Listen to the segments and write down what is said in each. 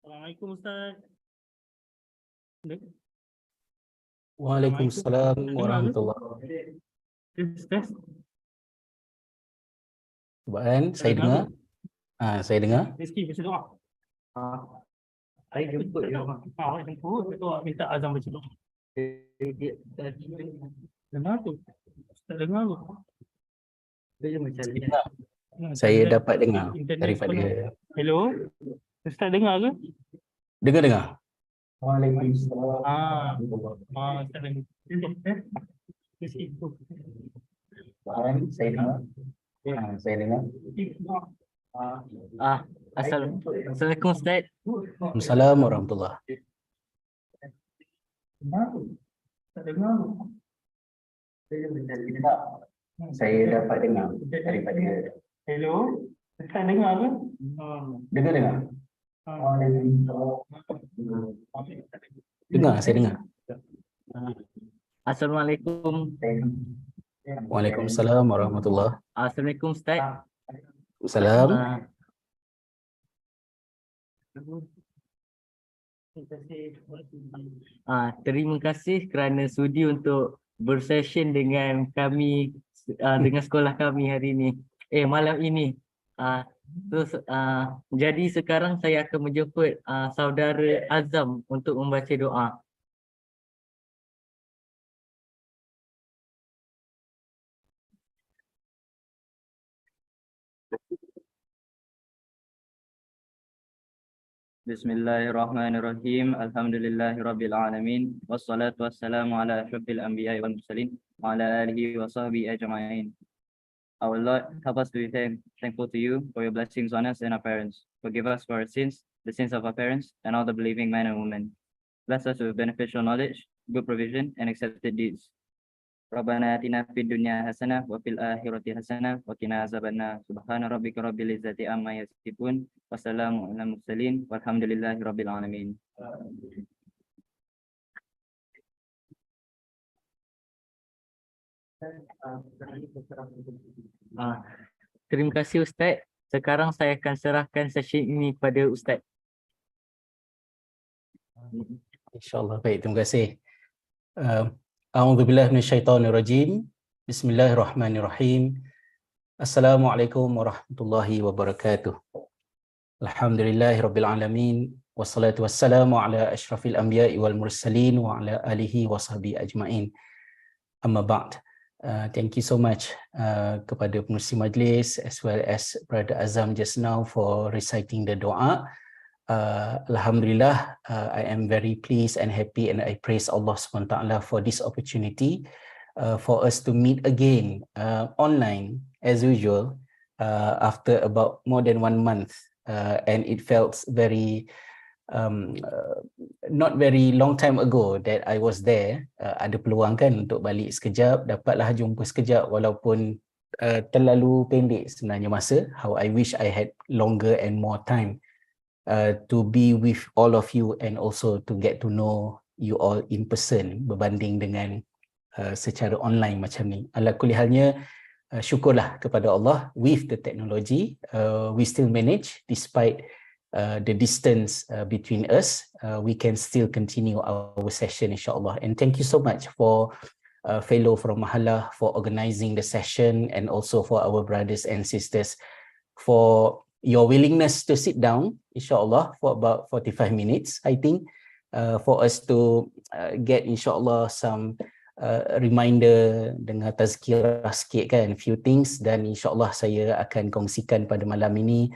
Assalamualaikum Ustaz. Waalaikumsalam Dengar ke? warahmatullahi wabarakatuh. Test. Cubaan, saya dengar. Saya dengar. Rizky baca doa. Saya jemput dia. Awak jemput, betul minta azam baca doa. Dengar tu. Ustaz dengar tu. Saya dengar. Saya dapat dengar daripada. Hello. Ustaz dengar ke? Dengar. Waalaikumsalam. Ustaz dengar. Rizky tu. Cubaan, saya dengar. Saya dengar. Assalamualaikum Ustaz. Waalaikumsalam warahmatullahi. Ustaz dengar tu. Saya dapat dengar daripada. Hello. Ustaz dengar ke? Dengar. Dengar, saya dengar. Assalamualaikum. Waalaikumsalam warahmatullahi. Assalamualaikum Ustaz. Salam. Terima kasih kerana sudi untuk bersession dengan kami, dengan sekolah kami hari ini. Malam ini. Jadi sekarang saya akan menjemput saudara Azam untuk membaca doa. Bismillahirrahmanirrahim. Alhamdulillahirabbil alamin. Wassalatu wassalamu ala asyrafil anbiya'i wal mursalin wa ala alihi wa sahbihi ajma'in. Our Lord, help us to be thankful to you for your blessings on us and our parents. Forgive us for our sins, the sins of our parents, and all the believing men and women. Bless us with beneficial knowledge, good provision, and accepted deeds. Rabbana atina fid dunya hasanah wa fil akhirati hasanah wa qina azabannar. Subhana rabbika rabbil izzati amma yasifun. Wassalamu ala mursalin walhamdulillahi rabbil alamin. Terima kasih Ustaz. Sekarang saya akan serahkan sesi ini kepada Ustaz. InsyaAllah. Baik, terima kasih. A'udzubillahi minasyaitonirrajim. Bismillahirrahmanirrahim. Assalamualaikum warahmatullahi wabarakatuh. Alhamdulillahirabbil alamin. Wassalatu wassalamu ala asyrafil anbiya'i wal mursalin wa ala alihi wa sahbihi ajma'in. Amma ba'd. Thank you so much kepada pengerusi majlis as well as Brother Azam just now for reciting the doa. Alhamdulillah, I am very pleased and happy, and I praise Allah SWT for this opportunity for us to meet again online as usual after about more than 1 month, and it felt very not very long time ago that I was there. Ada peluang kan untuk balik sekejap, dapatlah jumpa sekejap walaupun terlalu pendek sebenarnya masa. How I wish I had longer and more time to be with all of you and also to get to know you all in person berbanding dengan secara online macam ni. Ala kulli halnya, syukurlah kepada Allah, with the technology we still manage despite the distance between us, we can still continue our session insyaAllah. And thank you so much for fellow from Halaqah for organizing the session, and also for our brothers and sisters for your willingness to sit down insyaAllah for about 45 minutes, I think, for us to get insyaAllah some reminder dengan tazkirah sikit kan, few things, dan insyaAllah saya akan kongsikan pada malam ini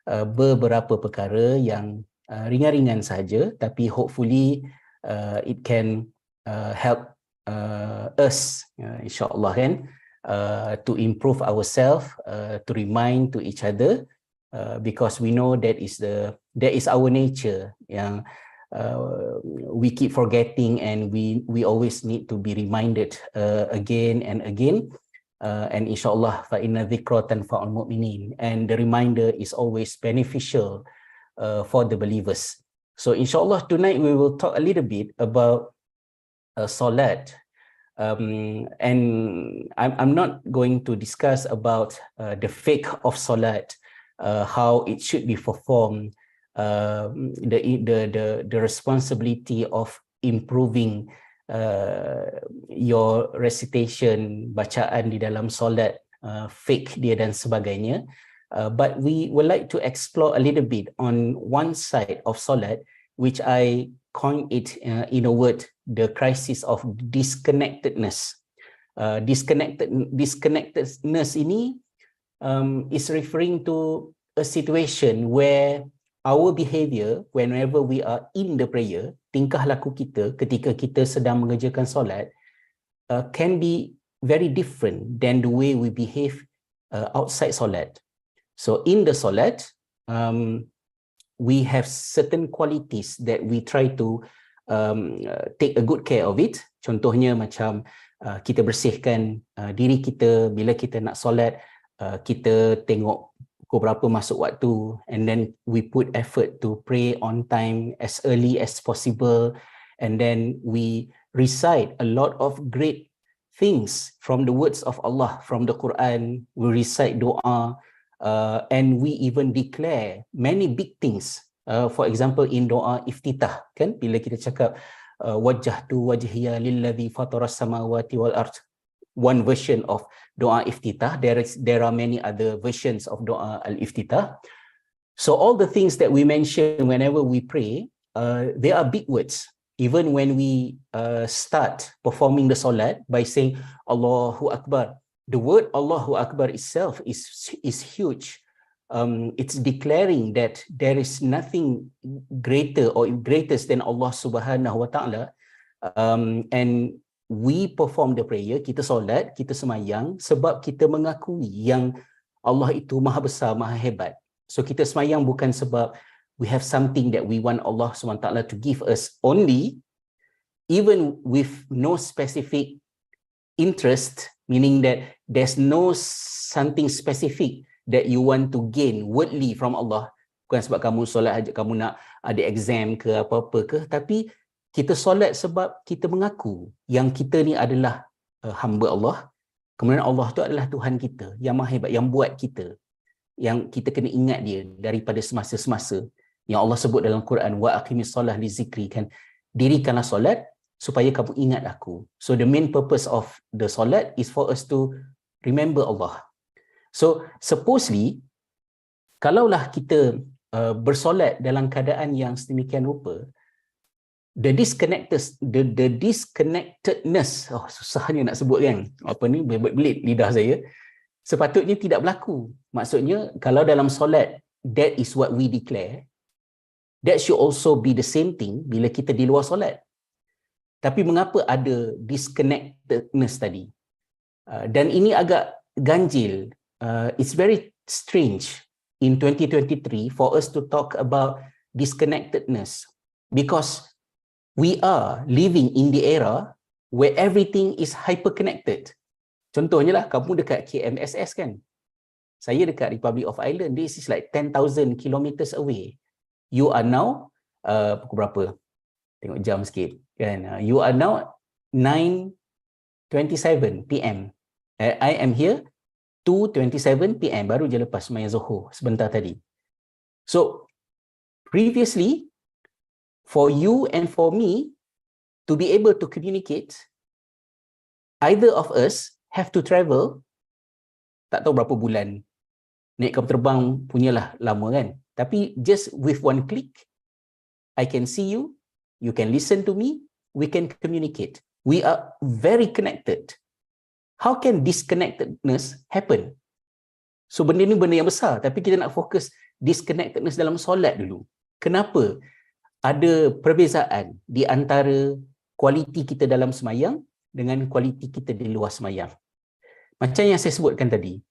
beberapa perkara yang ringan-ringan saja, tapi hopefully it can help us insyaAllah kan, to improve ourselves, to remind to each other, because we know that is our nature yang we keep forgetting, and we always need to be reminded again and again. And insyaAllah fa inna dhikra tanfa'ul mu'minin, and the reminder is always beneficial for the believers. So insyaAllah tonight we will talk a little bit about salat, and I'm not going to discuss about the fiqh of salat, how it should be performed, the responsibility of improving your recitation, bacaan di dalam solat, fiqh dia dan sebagainya. But we would like to explore a little bit on one side of solat, which I coined it in a word, the crisis of disconnectedness. Disconnectedness ini is referring to a situation where our behavior whenever we are in the prayer, tingkah laku kita ketika kita sedang mengerjakan solat can be very different than the way we behave outside solat. So in the solat, we have certain qualities that we try to take a good care of it. Contohnya macam kita bersihkan diri kita bila kita nak solat, kita tengok pukul berapa masuk waktu, and then we put effort to pray on time as early as possible, and then we recite a lot of great things from the words of Allah, from the Quran. We recite doa, and we even declare many big things. For example, in doa iftitah, kan, bila kita cakap wajjahtu wajhiya lilladzi fataras samawati wal ard, one version of doa iftitah. There are many other versions of doa al-iftitah. So all the things that we mention whenever we pray, they are big words. Even when we start performing the solat by saying Allahu Akbar, the word Allahu Akbar itself is huge. It's declaring that there is nothing greater or greatest than Allah Subhanahu Wa Taala, and we perform the prayer, kita solat, kita semayang sebab kita mengakui yang Allah itu maha besar, maha hebat. So kita semayang bukan sebab we have something that we want Allah Subhanahu Wa Taala to give us only, even with no specific interest, meaning that there's no something specific that you want to gain wordly from Allah. Bukan sebab kamu solat aja, kamu nak ada exam ke apa-apa ke, tapi kita solat sebab kita mengaku yang kita ni adalah hamba Allah. Kemudian Allah tu adalah Tuhan kita yang maha hebat, yang buat kita, yang kita kena ingat dia daripada semasa-semasa yang Allah sebut dalam Quran, wa aqimis solah li zikri, kan, dirikanlah solat supaya kamu ingat aku. So the main purpose of the solat is for us to remember Allah. So supposedly, kalaulah kita bersolat dalam keadaan yang sedemikian rupa, the disconnectedness, susahnya nak sebut kan, apa ni, belit lidah saya, sepatutnya tidak berlaku. Maksudnya, kalau dalam solat, that is what we declare, that should also be the same thing bila kita di luar solat. Tapi mengapa ada disconnectedness tadi? Dan ini agak ganjil. It's very strange in 2023 for us to talk about disconnectedness, because we are living in the era where everything is hyper-connected. Contohnya lah, kamu dekat KMSS kan? Saya dekat Republic of Ireland. This is like 10,000 kilometers away. You are now, pukul berapa? Tengok jam sikit. Kan? You are now 9:27 PM. I am here 2:27 PM. Baru je lepas sembahyang Zuhur sebentar tadi. So, previously, for you and for me to be able to communicate, either of us have to travel, tak tahu berapa bulan, naik kapal terbang punyalah lama kan, tapi just with one click, I can see you, you can listen to me, we can communicate. We are very connected. How can disconnectedness happen? So benda ni benda yang besar, tapi kita nak fokus disconnectedness dalam solat dulu. Kenapa ada perbezaan di antara kualiti kita dalam semayang dengan kualiti kita di luar semayang? Macam yang saya sebutkan tadi,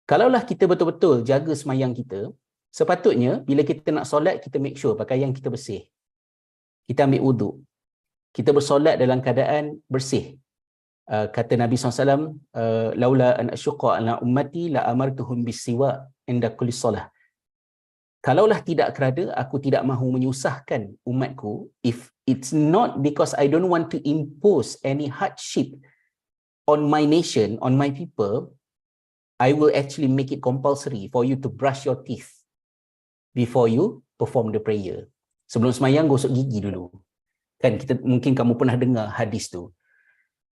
kalaulah kita betul-betul jaga semayang kita, sepatutnya bila kita nak solat, kita make sure pakaian kita bersih. Kita ambil wuduk. Kita bersolat dalam keadaan bersih. Kata Nabi SAW, laula an asyqa ala ummati la amartuhum bisiwak inda kulli solah. Kalaulah tidak kerana aku tidak mahu menyusahkan umatku, if it's not because I don't want to impose any hardship on my nation, on my people, I will actually make it compulsory for you to brush your teeth before you perform the prayer. Sebelum semayang gosok gigi dulu. Kan mungkin kamu pernah dengar hadis tu.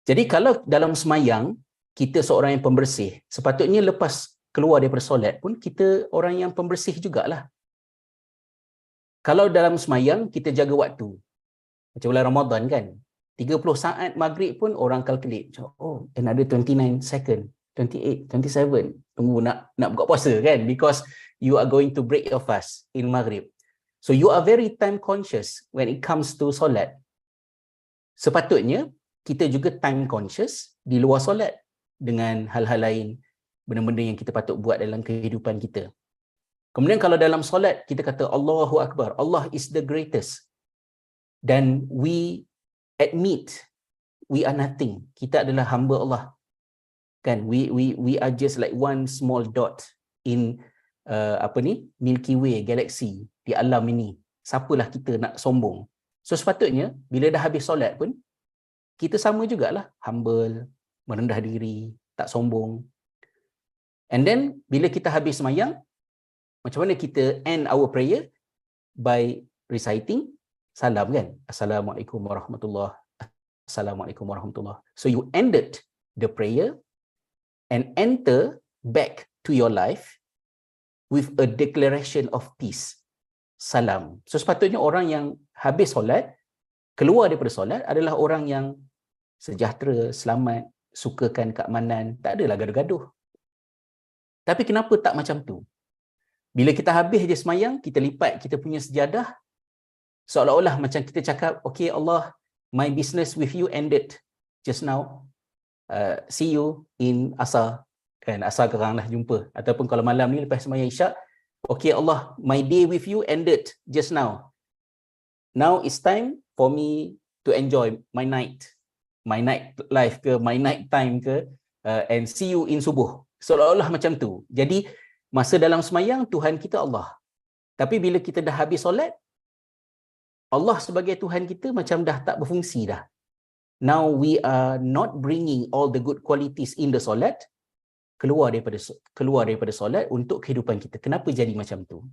Jadi kalau dalam semayang kita seorang yang pembersih, sepatutnya lepas keluar daripada solat pun kita orang yang pembersih jugalah. Kalau dalam semayang kita jaga waktu. Macam bulan Ramadan kan, 30 saat maghrib pun orang calculate. Oh, another 29 second, 28, 27. Tunggu nak buka puasa kan, because you are going to break your fast in maghrib. So you are very time conscious when it comes to solat. Sepatutnya kita juga time conscious di luar solat dengan hal-hal lain, benda-benda yang kita patut buat dalam kehidupan kita. Kemudian kalau dalam solat kita kata Allahu Akbar, Allah is the greatest. Dan we admit we are nothing. Kita adalah hamba Allah. Kan, we are just like one small dot in Milky Way galaxy di alam ini. Siapalah kita nak sombong. So sepatutnya bila dah habis solat pun kita sama jugalah, humble, merendah diri, tak sombong. And then bila kita habis semayang, macam mana kita end our prayer? By reciting salam kan? Assalamualaikum warahmatullahi. Assalamualaikum warahmatullahi. So you ended the prayer and enter back to your life with a declaration of peace. Salam. So sepatutnya orang yang habis solat, keluar daripada solat adalah orang yang sejahtera, selamat, sukakan keamanan, tak adalah gaduh-gaduh. Tapi kenapa tak macam tu? Bila kita habis je semayang, kita lipat kita punya sejadah, seolah-olah macam kita cakap, okay Allah, my business with you ended just now. See you in asar. Kan, asar kerang lah jumpa. Ataupun kalau malam ni lepas semayang isyak, okay Allah, my day with you ended just now. Now it's time for me to enjoy my night life ke, my night time ke, and see you in subuh. Seolah-olah macam tu. Jadi masa dalam semayang Tuhan kita Allah. Tapi bila kita dah habis solat, Allah sebagai Tuhan kita macam dah tak berfungsi dah. Now we are not bringing all the good qualities in the solat, keluar daripada solat untuk kehidupan kita. Kenapa jadi macam tu?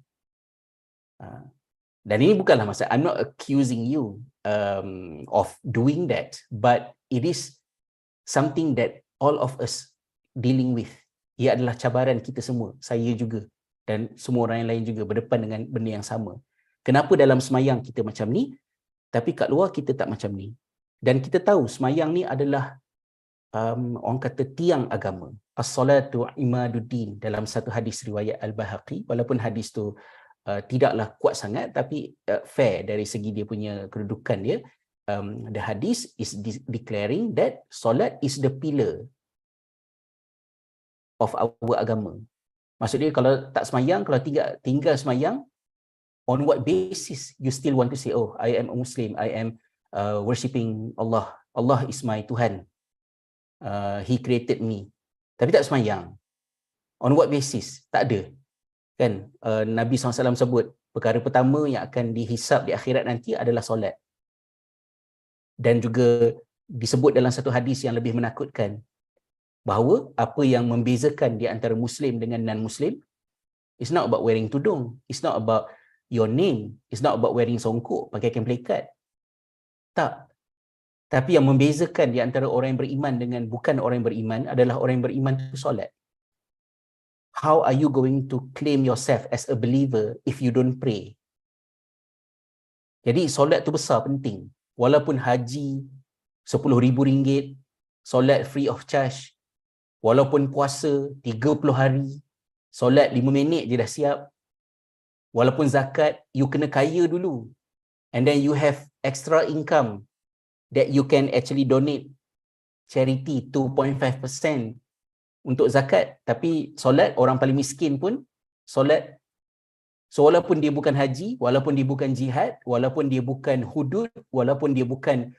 Dan ini bukanlah masalah, I'm not accusing you of doing that, but it is something that all of us dealing with. Ia adalah cabaran kita semua, saya juga dan semua orang yang lain juga berdepan dengan benda yang sama. Kenapa dalam semayang kita macam ni, tapi kat luar kita tak macam ni? Dan kita tahu semayang ni adalah orang kata tiang agama. As-salatu imaduddin, dalam satu hadis riwayat Al-Bahaqi, walaupun hadis tu tidaklah kuat sangat, tapi fair dari segi dia punya kedudukan dia. The hadis is declaring that solat is the pillar of our agama. Maksudnya kalau tak semayang, kalau tinggal semayang, on what basis you still want to say, oh, I am a Muslim, I am worshipping Allah, Allah is my Tuhan, He created me, tapi tak semayang. On what basis? Tak ada. Kan, Nabi SAW sebut, perkara pertama yang akan dihisap di akhirat nanti adalah solat. Dan juga disebut dalam satu hadis yang lebih menakutkan, bahawa apa yang membezakan di antara Muslim dengan non-Muslim, it's not about wearing tudung, it's not about your name, it's not about wearing songkok, pakai kain pelikat. Tak. Tapi yang membezakan di antara orang yang beriman dengan bukan orang yang beriman adalah orang yang beriman itu solat. How are you going to claim yourself as a believer if you don't pray? Jadi solat tu besar, penting. Walaupun haji RM10,000, solat free of charge. Walaupun puasa 30 hari, solat 5 minit je dah siap. Walaupun zakat, you kena kaya dulu. And then you have extra income that you can actually donate charity 2.5% untuk zakat. Tapi solat, orang paling miskin pun solat. So walaupun dia bukan haji, walaupun dia bukan jihad, walaupun dia bukan hudud, walaupun dia bukan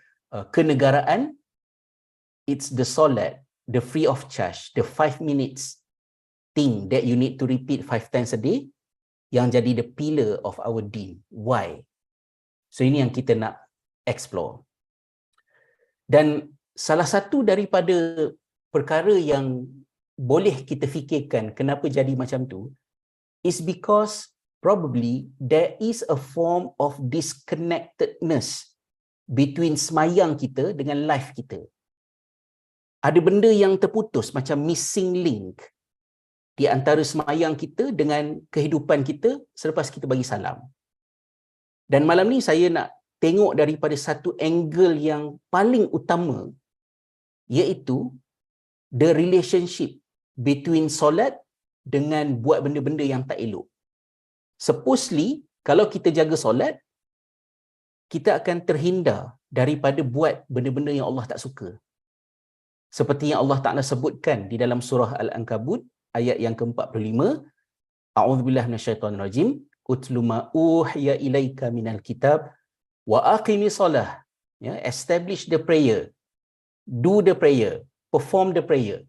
kenegaraan, it's the solat, the free of charge, the 5 minutes thing that you need to repeat 5 times a day, yang jadi the pillar of our deen. Why? So ini yang kita nak explore. Dan salah satu daripada perkara yang boleh kita fikirkan kenapa jadi macam tu is because probably there is a form of disconnectedness between semayang kita dengan life kita. Ada benda yang terputus, macam missing link di antara semayang kita dengan kehidupan kita selepas kita bagi salam. Dan malam ni saya nak tengok daripada satu angle yang paling utama, iaitu the relationship between solat dengan buat benda-benda yang tak elok. Supposedly, kalau kita jaga solat, kita akan terhindar daripada buat benda-benda yang Allah tak suka. Seperti yang Allah Ta'ala sebutkan di dalam surah Al-Ankabut, ayat yang ke-45, A'udzubillahi minasyaitonirrajim, Utlu ma uhiya ilaika minal kitab wa aqimi solah. Ya, establish the prayer. Do the prayer. Perform the prayer.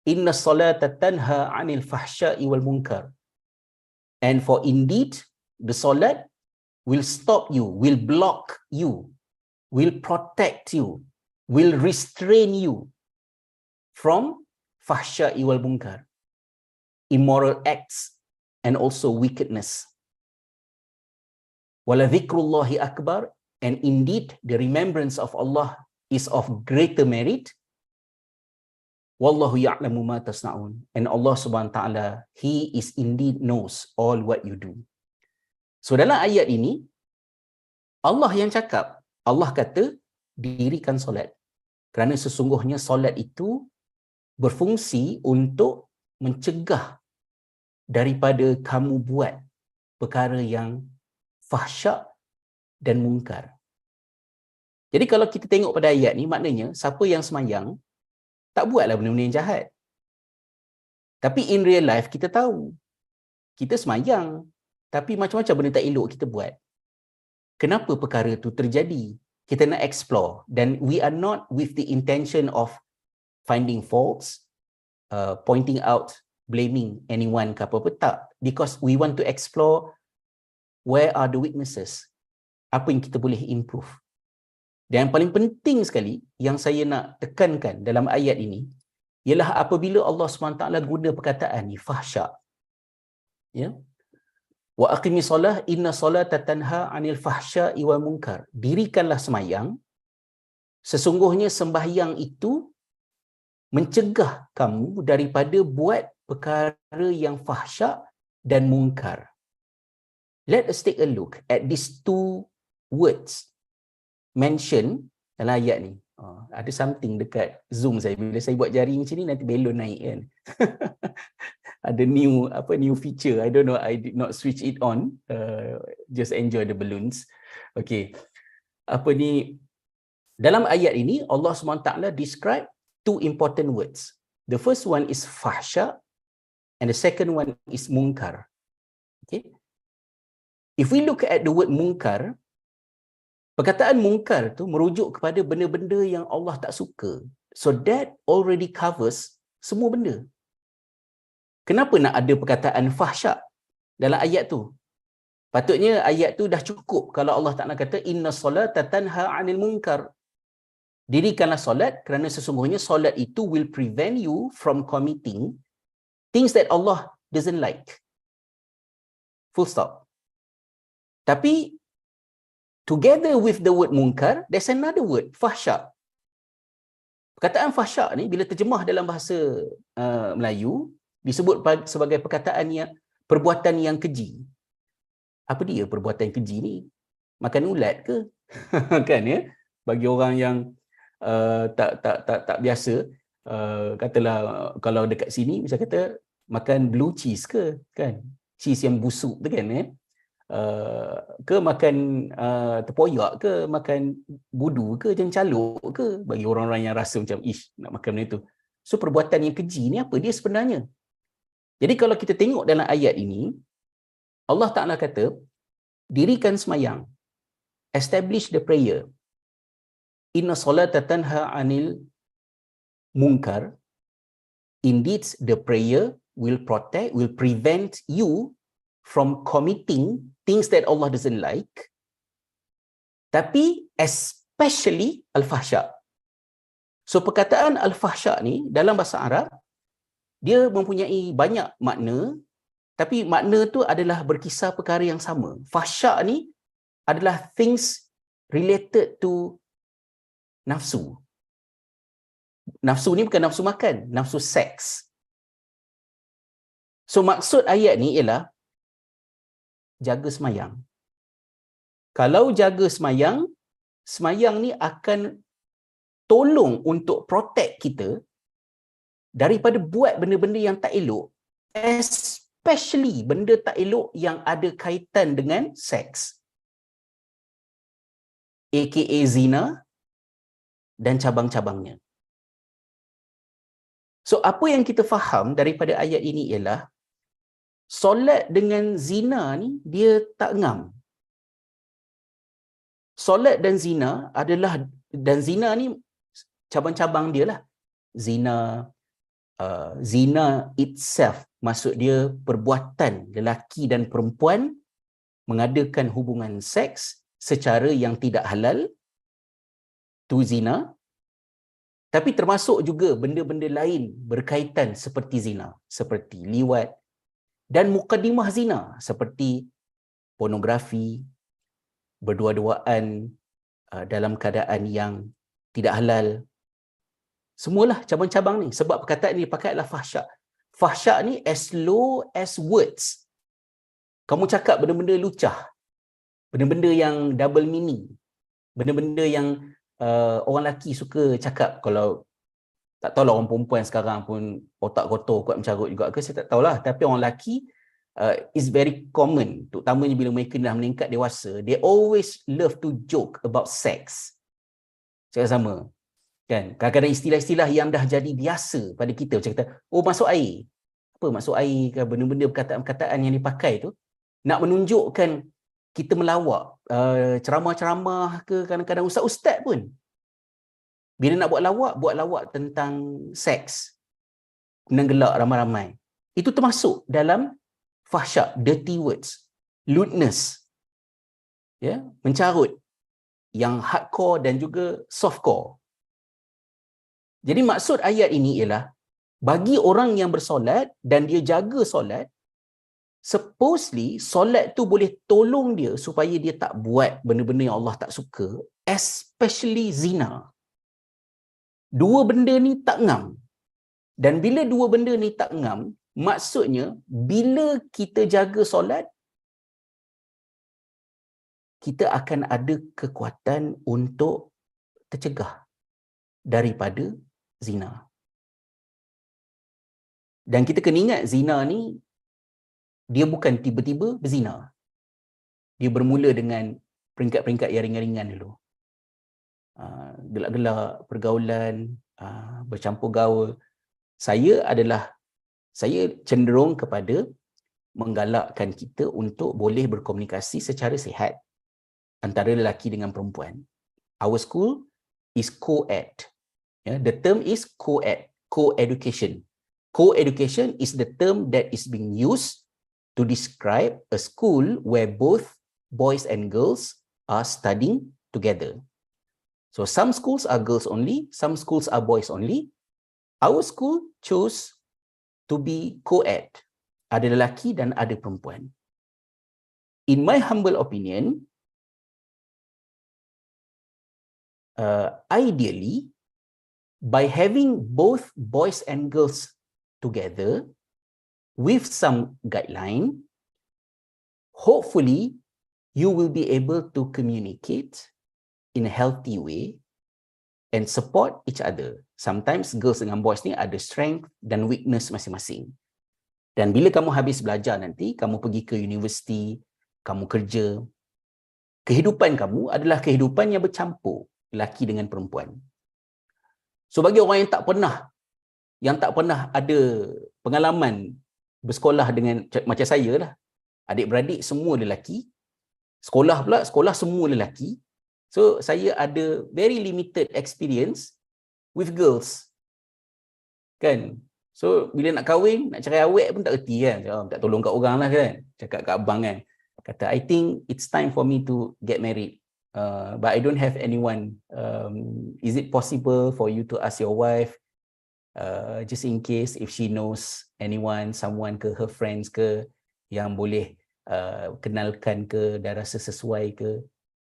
Inna salata tanha 'anil fahsya'i wal munkar. And for indeed, the solat will stop you, will block you, will protect you, will restrain you from fahsya'i wal munkar, immoral acts and also wickedness. Wala dhikrullahi akbar, and indeed the remembrance of Allah is of greater merit. Wallahu ya'lamu ma tasna'un, and Allah Subhanahu wa taala, he is indeed knows all what you do. So dalam ayat ini Allah yang cakap, Allah kata dirikan solat, kerana sesungguhnya solat itu berfungsi untuk mencegah daripada kamu buat perkara yang fahsyak dan mungkar. Jadi kalau kita tengok pada ayat ni, maknanya siapa yang semayang tak buatlah benda-benda yang jahat. Tapi in real life kita tahu, kita semayang, tapi macam-macam benda tak elok kita buat. Kenapa perkara tu terjadi? Kita nak explore, dan we are not with the intention of finding faults, pointing out, blaming anyone ke apa-apa, tak. Because we want to explore where are the weaknesses, apa yang kita boleh improve. Dan yang paling penting sekali yang saya nak tekankan dalam ayat ini ialah apabila Allah SWT guna perkataan ni, fahsyak, ya, wa aqimi solah inna solata tanha 'anil fahsya'i wal munkar, dirikanlah sembahyang, sesungguhnya sembahyang itu mencegah kamu daripada buat perkara yang fahsyak dan mungkar. Let us take a look at these two words mention dalam ayat ni. Ada something dekat Zoom saya, bila saya buat jari macam ni nanti belon naik kan. Ada new feature, I don't know, I did not switch it on, just enjoy the balloons. Okay, dalam ayat ini Allah SWT describe two important words. The first one is fahsya and the second one is munkar. Okay, if we look at the word munkar, perkataan munkar tu merujuk kepada benda-benda yang Allah tak suka. So that already covers semua benda. Kenapa nak ada perkataan fahsyak dalam ayat tu? Patutnya ayat tu dah cukup kalau Allah Ta'ala kata inna solata tanha 'anil munkar. Dirikanlah solat kerana sesungguhnya solat itu will prevent you from committing things that Allah doesn't like. Full stop. Tapi together with the word munkar, there's another word, fahsyak. Perkataan fahsyak ni bila terjemah dalam bahasa Melayu disebut sebagai perkataan yang perbuatan yang keji. Apa dia perbuatan keji ni? Makan ulat ke? Kan ya? Bagi orang yang tak biasa, katalah kalau dekat sini misal kata makan blue cheese ke, kan? Cheese yang busuk tu kan ya? Ke makan tepoyak ke, makan budu ke, jencaluk ke, bagi orang-orang yang rasa macam ish nak makan benda tu. So perbuatan yang keji ni apa dia sebenarnya? Jadi kalau kita tengok dalam ayat ini, Allah Ta'ala kata dirikan semayang, establish the prayer, inna solata tanha 'anil munkar, indeed the prayer will protect, will prevent you from committing things that Allah doesn't like, tapi especially al-fahsyak. So perkataan al-fahsyak ni dalam bahasa Arab dia mempunyai banyak makna Tapi makna tu adalah berkisar perkara yang sama. Fahsyak ni adalah things related to nafsu. Nafsu ni bukan nafsu makan, nafsu seks. So maksud ayat ni ialah jaga semayang. Kalau jaga semayang, semayang ni akan tolong untuk protect kita daripada buat benda-benda yang tak elok, especially benda tak elok yang ada kaitan dengan seks, aka zina dan cabang-cabangnya. So apa yang kita faham daripada ayat ini ialah solat dengan zina ni dia tak ngam. Solat dan zina adalah, dan zina ni cabang-cabang dia lah. Zina itself, maksud dia perbuatan lelaki dan perempuan mengadakan hubungan seks secara yang tidak halal, tu zina. Tapi termasuk juga benda-benda lain berkaitan seperti zina, seperti liwat dan mukadimah zina seperti pornografi, berdua-duaan dalam keadaan yang tidak halal. Semualah cabang-cabang ni. Sebab perkataan ni dipakai adalah fahsyak. Fahsyak ni as low as words. Kamu cakap benda-benda lucah, benda-benda yang double meaning, benda-benda yang orang lelaki suka cakap. Kalau tak tahulah orang perempuan sekarang pun otak kotor kuat mencarut juga ke, saya tak tahulah. Tapi orang lelaki is very common, terutamanya bila mereka dah meningkat dewasa, they always love to joke about sex. Cakap sama. Kan? Kadang-kadang istilah-istilah yang dah jadi biasa pada kita, macam kata, oh masuk air. Apa masuk air ke, benda-benda perkataan-perkataan yang dipakai tu nak menunjukkan kita melawak. Ceramah-ceramah ke, kadang-kadang ustaz-ustaz pun bila nak buat lawak tentang seks, menenggelak ramai-ramai. Itu termasuk dalam fahsyak, dirty words, lewdness, ya, mencarut, yang hardcore dan juga softcore. Jadi maksud ayat ini ialah bagi orang yang bersolat dan dia jaga solat, supposedly solat tu boleh tolong dia supaya dia tak buat benda-benda yang Allah tak suka, especially zina. Dua benda ni tak ngam. Dan bila dua benda ni tak ngam, maksudnya bila kita jaga solat, kita akan ada kekuatan untuk tercegah daripada zina. Dan kita kena ingat, zina ni dia bukan tiba-tiba berzina. Dia bermula dengan peringkat-peringkat yang ringan-ringan dulu. Gelak-gelak, pergaulan, bercampur gaul. Saya cenderung kepada menggalakkan kita untuk boleh berkomunikasi secara sihat antara lelaki dengan perempuan. Our school is co-ed. The term is co-ed, co-education. Co-education is the term that is being used to describe a school where both boys and girls are studying together. So some schools are girls only, some schools are boys only. Our school chose to be co-ed. Ada lelaki dan ada perempuan. In my humble opinion, ideally, by having both boys and girls together with some guideline, hopefully you will be able to communicate in a healthy way and support each other. Sometimes girls dengan boys ni ada strength dan weakness masing-masing. Dan bila kamu habis belajar nanti, kamu pergi ke universiti, kamu kerja, kehidupan kamu adalah kehidupan yang bercampur lelaki dengan perempuan. So bagi orang yang tak pernah ada pengalaman bersekolah dengan macam saya lah, adik-beradik semua lelaki, sekolah semua lelaki. So saya ada very limited experience with girls. Kan? So bila nak kahwin, nak cerai awet pun tak reti kan. Tak tolong kat orang lah kan. Cakap kat abang kan. Kata, I think it's time for me to get married. But I don't have anyone. Is it possible for you to ask your wife, just in case if she knows anyone, someone ke, her friends ke, yang boleh kenalkan ke dan rasa sesuai ke.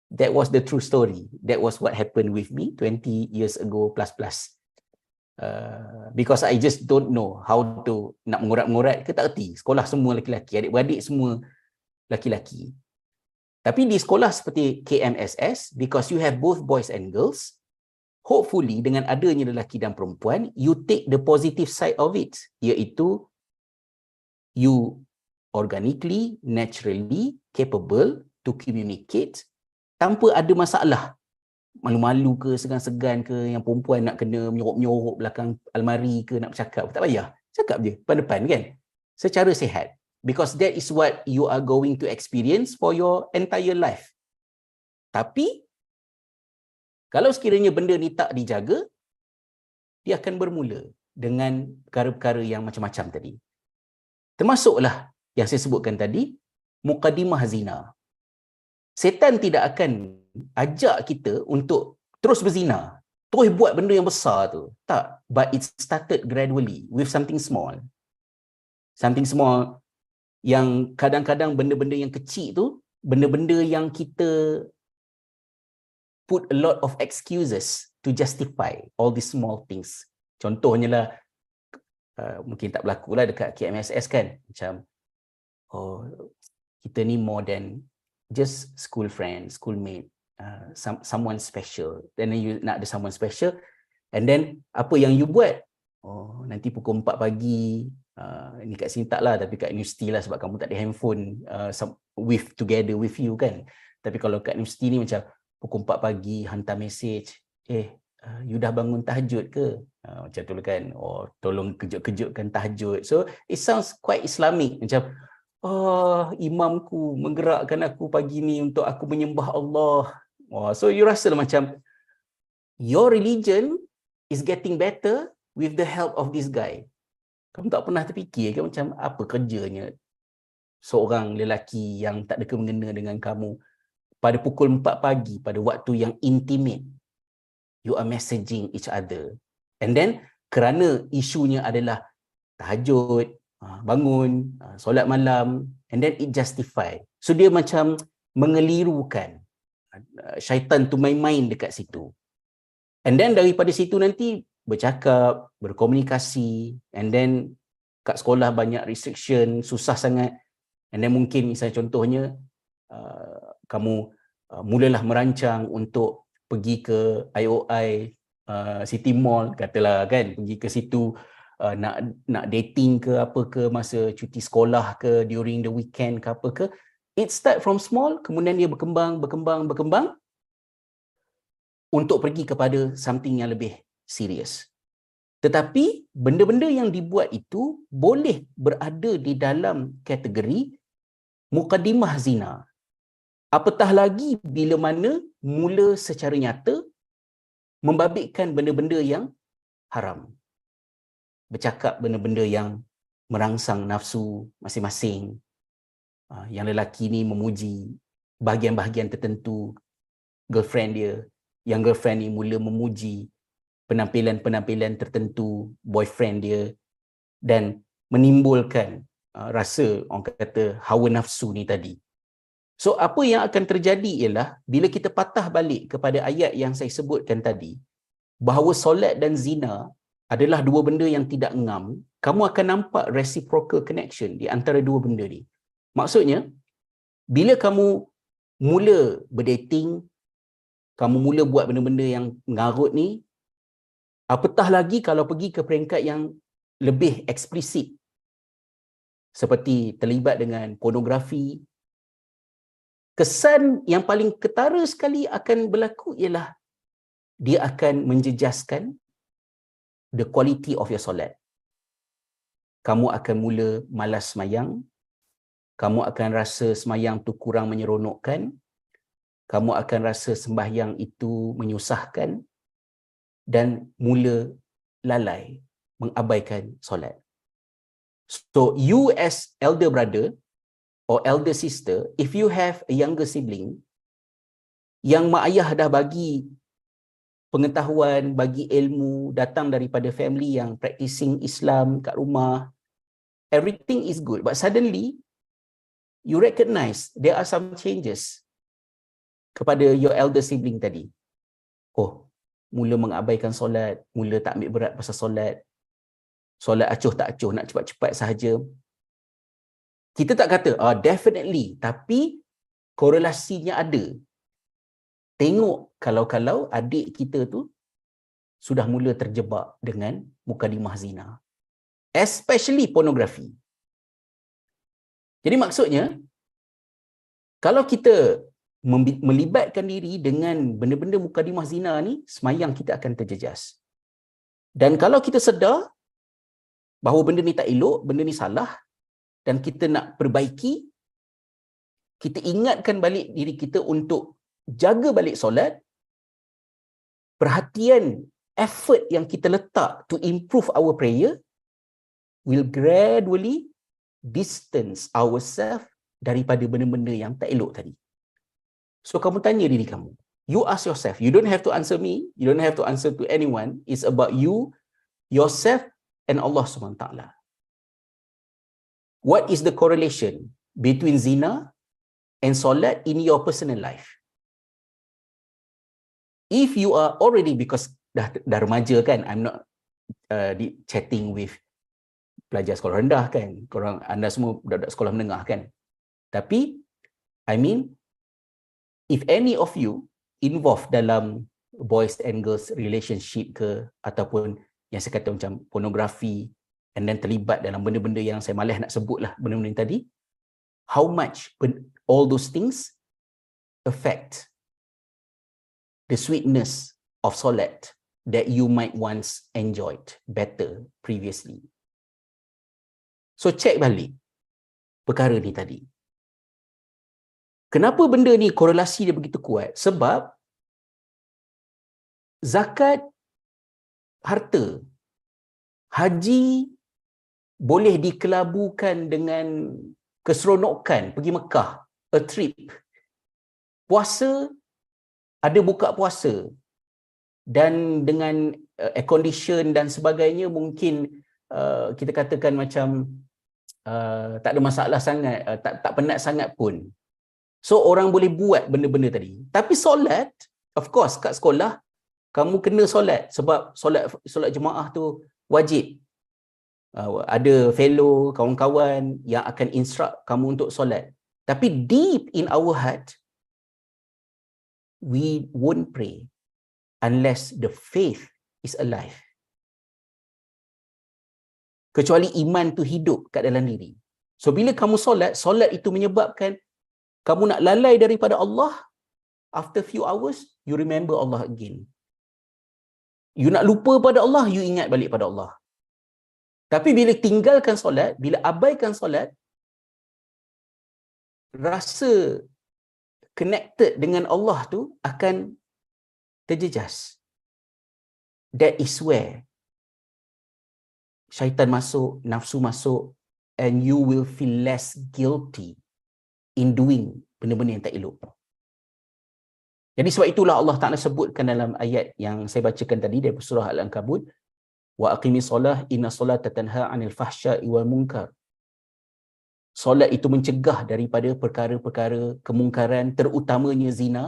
That was the true story. That was what happened with me 20 years ago plus. Because I just don't know how to nak mengurat-mengurat ke tak erti. Sekolah semua lelaki-lelaki, adik-beradik semua lelaki-lelaki. Tapi di sekolah seperti KMSS, because you have both boys and girls, hopefully dengan adanya lelaki dan perempuan, you take the positive side of it, iaitu you organically, naturally capable to communicate tanpa ada masalah. Malu-malu ke, segan-segan ke, yang perempuan nak kena menyorok-menyorok belakang almari ke, nak bercakap, tak payah. Cakap je depan-depan kan. Secara sihat. Because that is what you are going to experience for your entire life. Tapi, kalau sekiranya benda ni tak dijaga, dia akan bermula dengan perkara-perkara yang macam-macam tadi. Termasuklah yang saya sebutkan tadi, muqaddimah zina. Setan tidak akan ajak kita untuk terus berzina, terus buat benda yang besar tu. Tak, but it started gradually with something small. Something small yang kadang-kadang benda-benda yang kecil tu, benda-benda yang kita put a lot of excuses to justify all these small things. Contohnya lah, mungkin tak berlaku lah dekat KMSS kan, macam oh, kita ni more than just school friend, schoolmate, someone special. Dan you nak ada someone special, and then apa yang you buat? Oh, nanti pukul 4 pagi, ni kat sini tak lah, tapi kat universiti lah sebab kamu tak ada handphone together with you kan. Tapi kalau kat universiti ni macam pukul 4 pagi hantar message, you dah bangun tahajud ke? Macam tu lah kan. Oh, tolong kejut-kejutkan tahajud. So, it sounds quite Islamic. Macam, oh, imamku menggerakkan aku pagi ni untuk aku menyembah Allah. Oh, so, you rasa lah macam, your religion is getting better with the help of this guy. Kamu tak pernah terfikir ke macam, apa kerjanya seorang lelaki yang tak ada kemengena dengan kamu pada pukul 4 pagi, pada waktu yang intimate, you are messaging each other. And then, kerana isunya adalah tahajud, bangun, solat malam, and then it justify. So, dia macam mengelirukan. Syaitan tu main-main dekat situ. And then, daripada situ nanti, bercakap, berkomunikasi, and then, kat sekolah banyak restriction, susah sangat. And then, mungkin misalnya contohnya, kamu mulalah merancang untuk pergi ke IOI City Mall, katalah kan, pergi ke situ nak dating ke apa ke, masa cuti sekolah ke, during the weekend ke apa ke. It start from small, kemudian dia berkembang untuk pergi kepada something yang lebih serius. Tetapi benda-benda yang dibuat itu boleh berada di dalam kategori muqaddimah zina. Apatah lagi bila mana mula secara nyata membabitkan benda-benda yang haram. Bercakap benda-benda yang merangsang nafsu masing-masing. Yang lelaki ni memuji bahagian-bahagian tertentu girlfriend dia. Yang girlfriend ni mula memuji penampilan-penampilan tertentu boyfriend dia. Dan menimbulkan rasa, orang kata, hawa nafsu ni tadi. So, apa yang akan terjadi ialah bila kita patah balik kepada ayat yang saya sebutkan tadi, bahawa solat dan zina adalah dua benda yang tidak ngam, kamu akan nampak reciprocal connection di antara dua benda ni. Maksudnya, bila kamu mula berdating, kamu mula buat benda-benda yang mengarut ni, apatah lagi kalau pergi ke peringkat yang lebih eksplisit, seperti terlibat dengan pornografi, kesan yang paling ketara sekali akan berlaku ialah dia akan menjejaskan the quality of your solat. Kamu akan mula malas semayang, kamu akan rasa semayang tu kurang menyeronokkan, kamu akan rasa sembahyang itu menyusahkan, dan mula lalai mengabaikan solat. So, you as elder brother or elder sister, if you have a younger sibling yang mak ayah dah bagi pengetahuan, bagi ilmu, datang daripada family yang practicing Islam kat rumah, everything is good, but suddenly you recognize there are some changes kepada your elder sibling tadi. Oh, mula mengabaikan solat, mula tak ambil berat pasal solat, solat acuh tak acuh, nak cepat-cepat sahaja. Kita tak kata, definitely, tapi korelasinya ada. Tengok kalau adik kita tu sudah mula terjebak dengan mukadimah zina. Especially pornografi. Jadi maksudnya, kalau kita melibatkan diri dengan benda-benda mukadimah zina ni, semayang kita akan terjejas. Dan kalau kita sedar bahawa benda ni tak elok, benda ni salah, dan kita nak perbaiki, kita ingatkan balik diri kita untuk jaga balik solat, perhatian, effort yang kita letak to improve our prayer will gradually distance ourselves daripada benda-benda yang tak elok tadi. So kamu tanya diri kamu, you ask yourself, you don't have to answer me, you don't have to answer to anyone, it's about you, yourself and Allah SWT. What is the correlation between zina and solat in your personal life? If you are already, because dah remaja kan, I'm not chatting with pelajar sekolah rendah kan, korang, anda semua budak-budak sekolah menengah kan. Tapi, I mean, if any of you involved dalam boys and girls relationship ke, ataupun yang saya kata macam pornografi, and then terlibat dalam benda-benda yang saya malas nak sebut lah, benda-benda tadi, how much all those things affect the sweetness of solat that you might once enjoyed better previously. So check balik perkara ni tadi. Kenapa benda ni korelasi dia begitu kuat? Sebab zakat harta, haji boleh dikelabukan dengan keseronokan, pergi Mekah, a trip. Puasa, ada buka puasa. Dan dengan air condition dan sebagainya, mungkin kita katakan macam tak ada masalah sangat, tak penat sangat pun. So orang boleh buat benda-benda tadi. Tapi solat, of course kat sekolah kamu kena solat sebab solat jemaah tu wajib. Ada fellow, kawan-kawan yang akan instruct kamu untuk solat. Tapi deep in our heart, we won't pray unless the faith is alive. Kecuali iman tu hidup kat dalam diri. So bila kamu solat, solat itu menyebabkan kamu nak lalai daripada Allah. After few hours, you remember Allah again. You nak lupa pada Allah, you ingat balik pada Allah. Tapi bila tinggalkan solat, bila abaikan solat, rasa connected dengan Allah tu akan terjejas. That is where syaitan masuk, nafsu masuk, and you will feel less guilty in doing benda-benda yang tak elok. Jadi sebab itulah Allah Ta'ala sebutkan dalam ayat yang saya bacakan tadi dari surah Al-Ankabut, wa aqimis solah inna solata tanha 'anil fahsya'i wal munkar. Solat itu mencegah daripada perkara-perkara kemungkaran, terutamanya zina.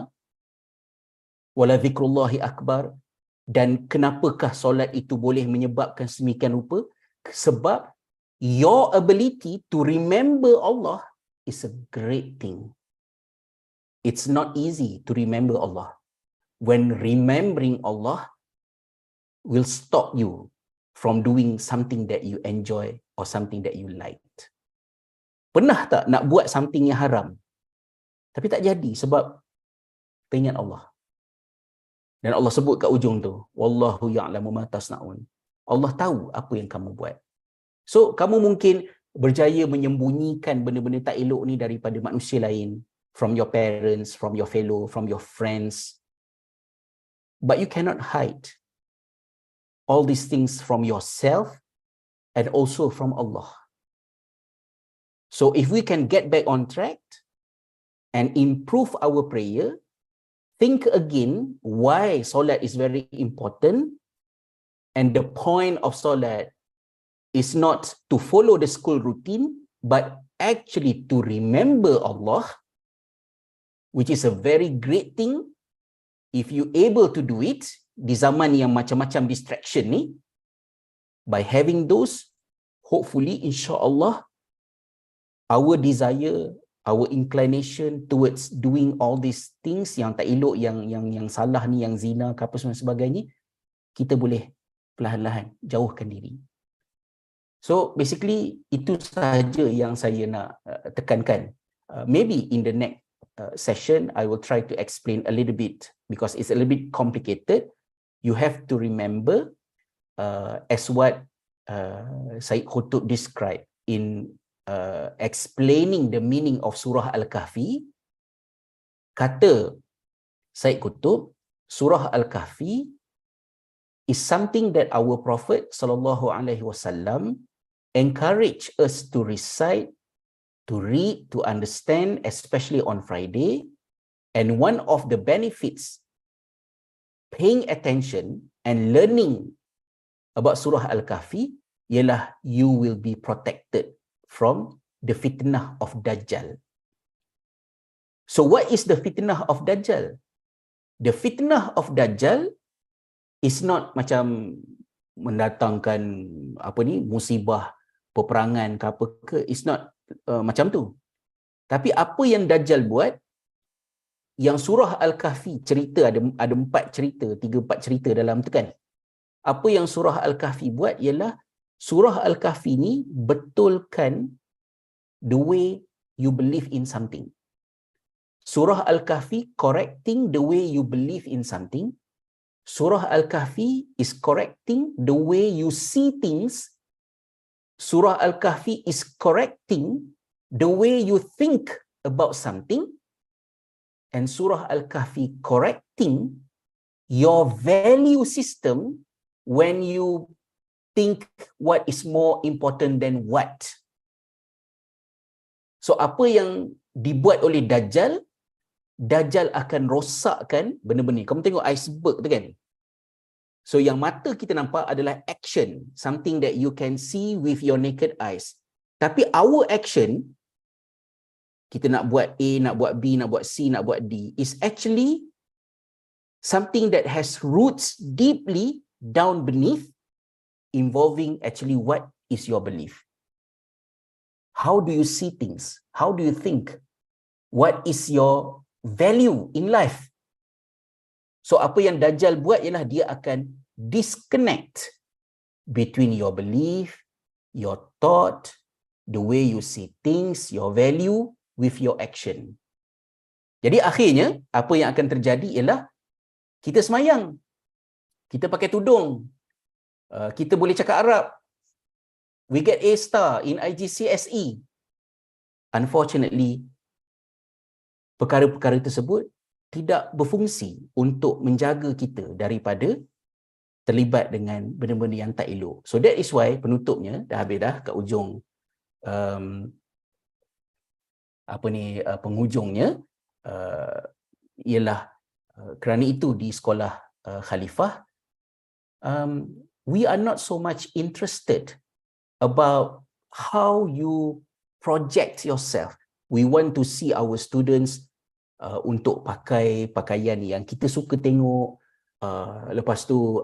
Wala zikrullahi akbar. Dan kenapakah solat itu boleh menyebabkan semikian rupa? Sebab your ability to remember Allah is a great thing. It's not easy to remember Allah. When remembering Allah will stop you from doing something that you enjoy or something that you liked. Pernah tak nak buat something yang haram, tapi tak jadi sebab teringat Allah? Dan Allah sebut kat ujung tu, wallahu ya'lamu ma tasna'un. Allah tahu apa yang kamu buat. So kamu mungkin berjaya menyembunyikan benda-benda tak elok ni daripada manusia lain, from your parents, from your fellow, from your friends. But you cannot hide all these things from yourself and also from Allah. So if we can get back on track and improve our prayer, think again why solat is very important, and the point of solat is not to follow the school routine, but actually to remember Allah, which is a very great thing. If you able to do it di zaman yang macam-macam distraction ni, by having those, hopefully insya-Allah our desire, our inclination towards doing all these things yang tak elok, yang salah ni, yang zina ke apa semua sebagainya, kita boleh perlahan-lahan jauhkan diri. So basically itu sahaja yang saya nak tekankan. Maybe in the next session I will try to explain a little bit, because it's a little bit complicated. You have to remember as what Said Qutb described in explaining the meaning of surah Al-Kahfi. Kata Said Qutb, surah Al-Kahfi is something that our Prophet sallallahu alaihi wasallam encourage us to recite, to read, to understand, especially on Friday. And one of the benefits paying attention and learning about surah Al-Kahfi ialah you will be protected from the fitnah of Dajjal. So what is the fitnah of Dajjal? The fitnah of Dajjal is not macam mendatangkan musibah, peperangan ke apa ke. It's not macam tu. Tapi apa yang Dajjal buat, yang surah Al-Kahfi cerita, ada 4 cerita, 3-4 cerita dalam tu kan. Apa yang surah Al-Kahfi buat ialah surah Al-Kahfi ni betulkan the way you believe in something. Surah Al-Kahfi correcting the way you believe in something. Surah Al-Kahfi is correcting the way you see things. Surah Al-Kahfi is correcting the way you think about something. And Surah Al-Kahfi correcting your value system when you think what is more important than what. So apa yang dibuat oleh Dajjal, Dajjal akan rosakkan benda-benda ni. Kamu tengok iceberg tu kan? So yang mata kita nampak adalah action, something that you can see with your naked eyes. Tapi our action, kita nak buat A, nak buat B, nak buat C, nak buat D, is actually something that has roots deeply down beneath, involving actually what is your belief. How do you see things? How do you think? What is your value in life? So apa yang Dajjal buat ialah dia akan disconnect between your belief, your thought, the way you see things, your value with your action. Jadi akhirnya apa yang akan terjadi ialah kita semayang, kita pakai tudung, kita boleh cakap Arab, we get A star in IGCSE. Unfortunately, perkara-perkara tersebut tidak berfungsi untuk menjaga kita daripada terlibat dengan benda-benda yang tak elok. So that is why penutupnya, dah habis dah kat ujung penghujungnya, ialah kerana itu di sekolah Khalifah, we are not so much interested about how you project yourself. We want to see our students untuk pakai pakaian yang kita suka tengok, lepas tu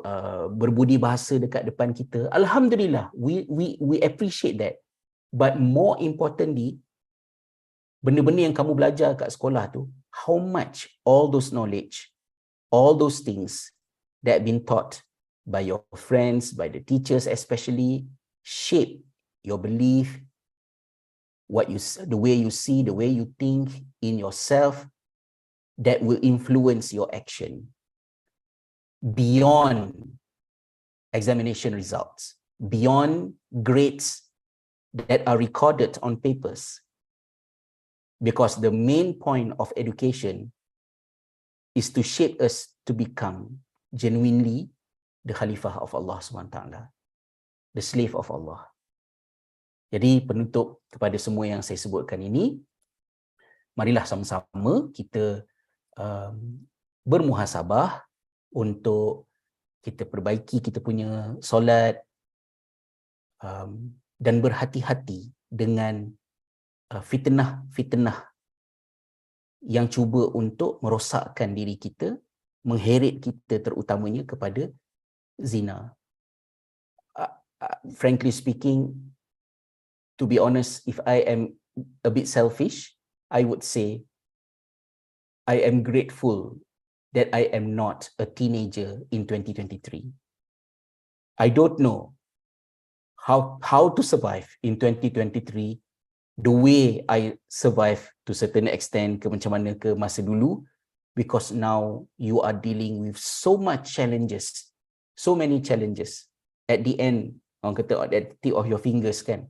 berbudi bahasa dekat depan kita. Alhamdulillah, we appreciate that. But more importantly, benda-benda yang kamu belajar kat sekolah tu, how much all those knowledge, all those things that been taught by your friends, by the teachers especially, shape your belief, the way you see, the way you think in yourself, that will influence your action beyond examination results, beyond grades that are recorded on papers. Because the main point of education is to shape us to become genuinely the Khalifah of Allah SWT, the slave of Allah. Jadi penutup kepada semua yang saya sebutkan ini, marilah sama-sama kita bermuhasabah untuk kita perbaiki kita punya solat, dan berhati-hati dengan fitnah yang cuba untuk merosakkan diri kita, mengheret kita terutamanya kepada zina. Frankly speaking, to be honest, if I am a bit selfish, I would say I am grateful that I am not a teenager in 2023. I don't know how to survive in 2023 the way I survive to certain extent ke macam mana ke masa dulu, because now you are dealing with so much challenges, so many challenges. At the end, orang kata at the tip of your fingers kan,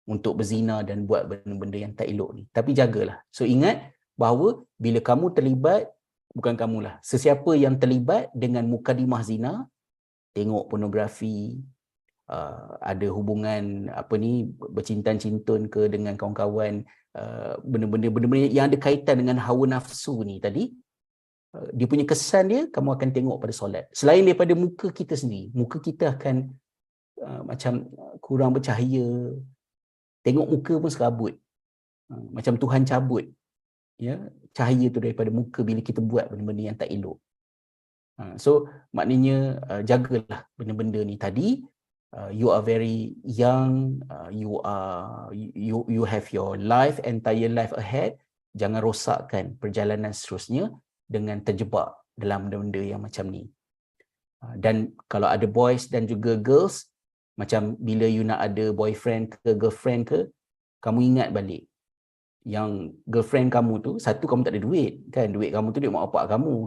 untuk berzina dan buat benda-benda yang tak elok ni. Tapi jagalah. So ingat bahawa bila kamu terlibat, bukan kamulah, sesiapa yang terlibat dengan mukadimah zina, tengok pornografi, ada hubungan bercinta-cintun ke dengan kawan-kawan, benda-benda yang ada kaitan dengan hawa nafsu ni tadi, dia punya kesan dia kamu akan tengok pada solat. Selain daripada muka kita sendiri, muka kita akan macam kurang bercahaya, tengok muka pun serabut, macam Tuhan cabut ya cahaya tu daripada muka bila kita buat benda-benda yang tak elok. So maknanya jagalah benda-benda ni tadi. You are very young, you have your entire life ahead. Jangan rosakkan perjalanan seterusnya dengan terjebak dalam benda-benda yang macam ni. Dan kalau ada boys dan juga girls, macam bila you nak ada boyfriend ke girlfriend ke, kamu ingat balik yang girlfriend kamu tu, satu, kamu tak ada duit kan, duit kamu tu duit mak bapak kamu.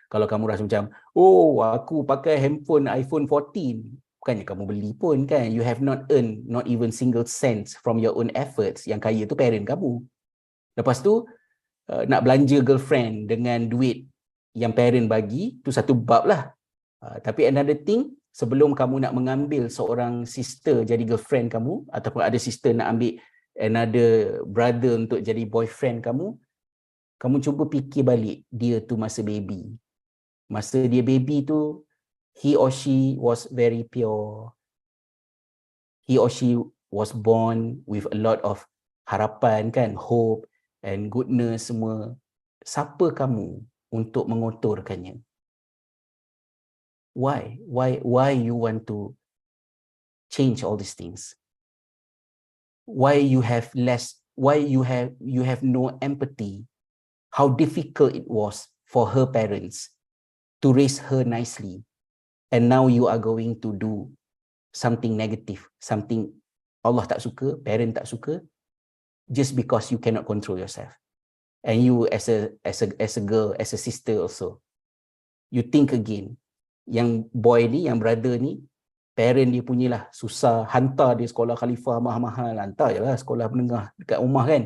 Kalau kamu rasa macam, oh aku pakai handphone iPhone 14, bukannya kamu beli pun kan, you have not earned not even single cents from your own efforts. Yang kaya tu parent kamu. Lepas tu nak belanja girlfriend dengan duit yang parent bagi, tu satu bab lah. Tapi another thing, sebelum kamu nak mengambil seorang sister jadi girlfriend kamu, ataupun ada sister nak ambil another brother untuk jadi boyfriend kamu, kamu cuba fikir balik dia tu masa baby. Masa dia baby tu, he or she was very pure. He or she was born with a lot of harapan kan, hope and goodness semua. Siapa kamu untuk mengotorkannya? Why you want to change all these things? Why you have no empathy? How difficult it was for her parents to raise her nicely, and now you are going to do something negative, something Allah tak suka, parent tak suka, just because you cannot control yourself. And you as a girl, as a sister also, you think again. Yang boy ni, yang brother ni, parent dia punyalah susah, hantar dia sekolah khalifah mahal-mahal, hantar je lah sekolah menengah dekat rumah kan.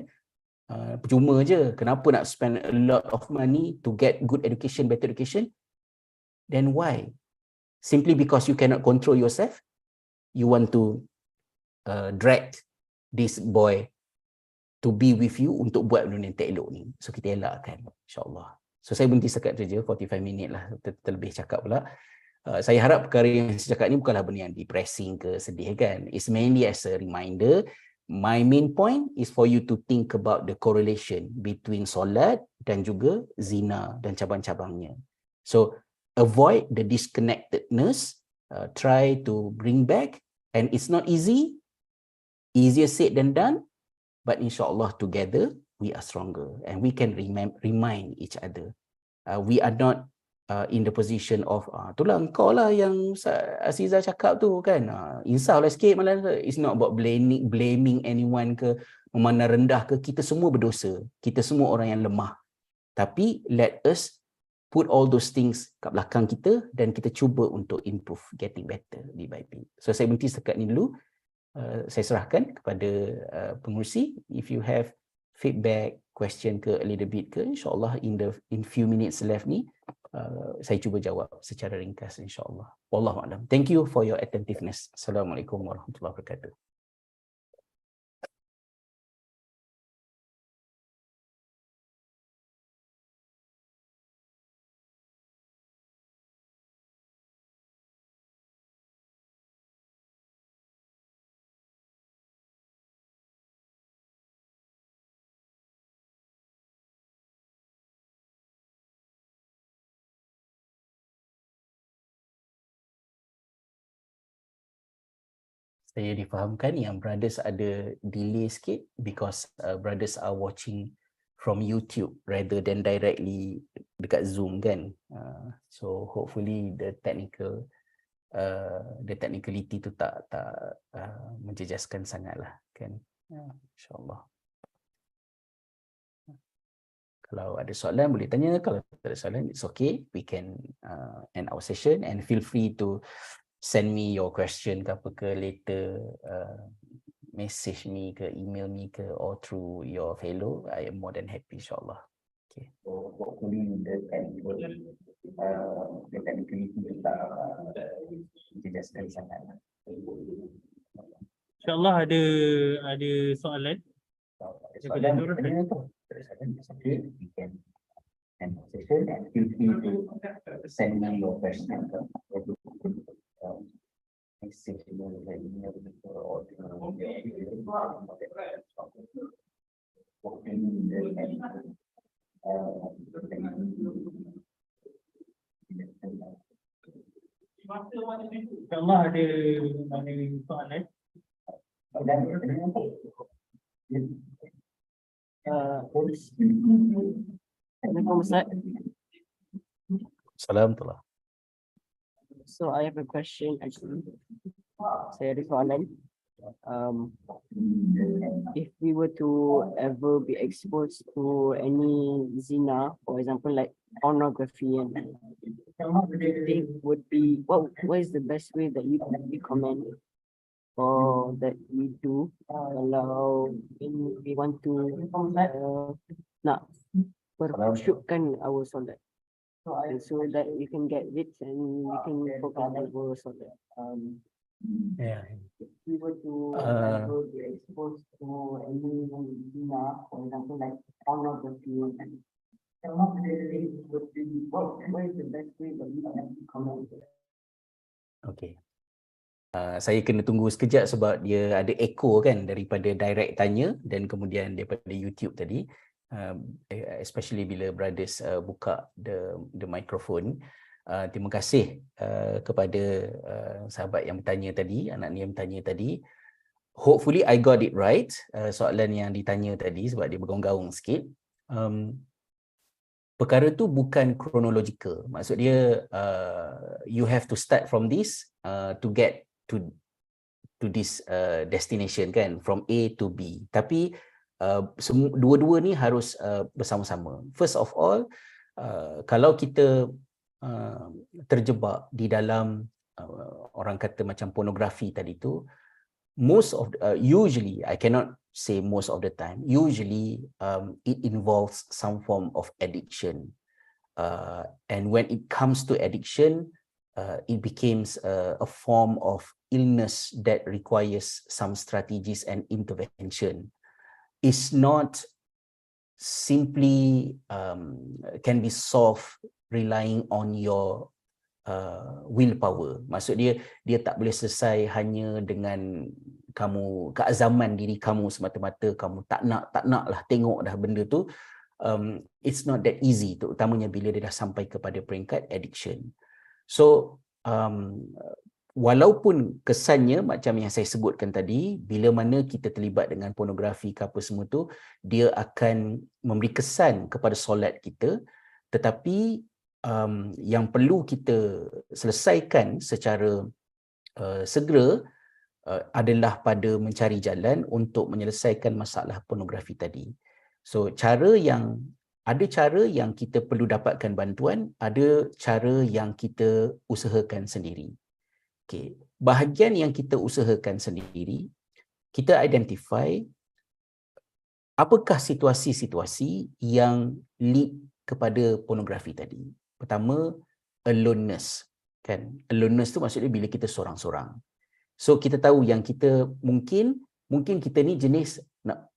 Percuma je. Kenapa nak spend a lot of money to get good education, better education? Then why? Simply because you cannot control yourself, you want to drag this boy to be with you untuk buat benda yang tak elok ni. So kita elakkan, insyaAllah. So saya berhenti sekat saja, 45 minit lah, terlebih cakap pula. Saya harap perkara yang saya cakap ni bukanlah benda yang depressing ke sedih kan. It's mainly as a reminder. My main point is for you to think about the correlation between solat dan juga zina dan cabang-cabangnya. So avoid the disconnectedness, try to bring back, and it's not easy, easier said than done, but insyaAllah together we are stronger and we can remind each other. We are not in the position of itulah engkau lah yang Aziza cakap tu kan, insaflah sikit malah. It's not about blaming anyone ke, memandang rendah ke. Kita semua berdosa, kita semua orang yang lemah, tapi let us put all those things kat belakang kita dan kita cuba untuk improve, getting better, be by bit. So saya berhenti sekat ni dulu. Saya serahkan kepada pengurusi. If you have feedback, question ke a little bit ke, insyaAllah in few minutes left ni, saya cuba jawab secara ringkas insyaAllah. Wallahualam. Thank you for your attentiveness. Assalamualaikum warahmatullahi wabarakatuh. Saya difahamkan yang brothers ada delay sikit because brothers are watching from YouTube rather than directly dekat Zoom kan. So hopefully the technicality tu tak menjejaskan sangatlah kan. InsyaAllah. Kalau ada soalan boleh tanya, kalau tak ada soalan it's okay, we can end our session and feel free to send me your question ke apa ke later, message me ke, email me ke, or through your fellow. I am more than happy insyaAllah. Okay. So hopefully the technicality kita menjejaskan sangat. InsyaAllah ada soalan. Soalan tanya tu. It's okay, we can end the session and feel free to send me your question ke, message me like email or InsyaAllah ada soalan. Assalamualaikum Ustaz. Assalamualaikum. So I have a question actually. Saya ada soalan. If we were to ever be exposed to any zina, for example like pornography, and what do you think would be what is the best way that you can recommend or that we do kalau we want to nak berkhusyukkan our solat, and so that we can get rich and we can focus on our solat. Yeah. If we were to ever be exposed to any zina, for example like pornography, and what is the best way that we can recommend? Okay. Saya kena tunggu sekejap sebab dia ada echo kan daripada direct tanya dan kemudian daripada YouTube tadi, especially bila brothers buka the microphone. Terima kasih kepada sahabat yang bertanya tadi, anak ni yang bertanya tadi. Hopefully I got it right, soalan yang ditanya tadi sebab dia bergaung-gaung sikit. Perkara tu bukan chronological. Maksud dia you have to start from this to get to this destination kan, from A to B. Tapi dua-dua ni harus bersama-sama. First of all, kalau kita terjebak di dalam orang kata macam pornografi tadi tu, usually, I cannot say most of the time, usually it involves some form of addiction, and when it comes to addiction, it becomes a form of illness that requires some strategies and intervention. It's not simply can be solved relying on your willpower. Maksud dia tak boleh selesai hanya dengan kamu, keazaman diri kamu semata-mata, kamu tak nak lah tengok dah benda tu. It's not that easy, terutamanya bila dia dah sampai kepada peringkat addiction. So walaupun kesannya macam yang saya sebutkan tadi, bila mana kita terlibat dengan pornografi ke apa semua tu, dia akan memberi kesan kepada solat kita, tetapi yang perlu kita selesaikan secara segera adalah pada mencari jalan untuk menyelesaikan masalah pornografi tadi. So cara yang kita perlu dapatkan bantuan, ada cara yang kita usahakan sendiri. Okay. Bahagian yang kita usahakan sendiri, kita identify apakah situasi-situasi yang lead kepada pornografi tadi. Pertama, aloneness. Kan? Aloneness tu maksudnya bila kita sorang-sorang. So kita tahu yang kita mungkin kita ni jenis nak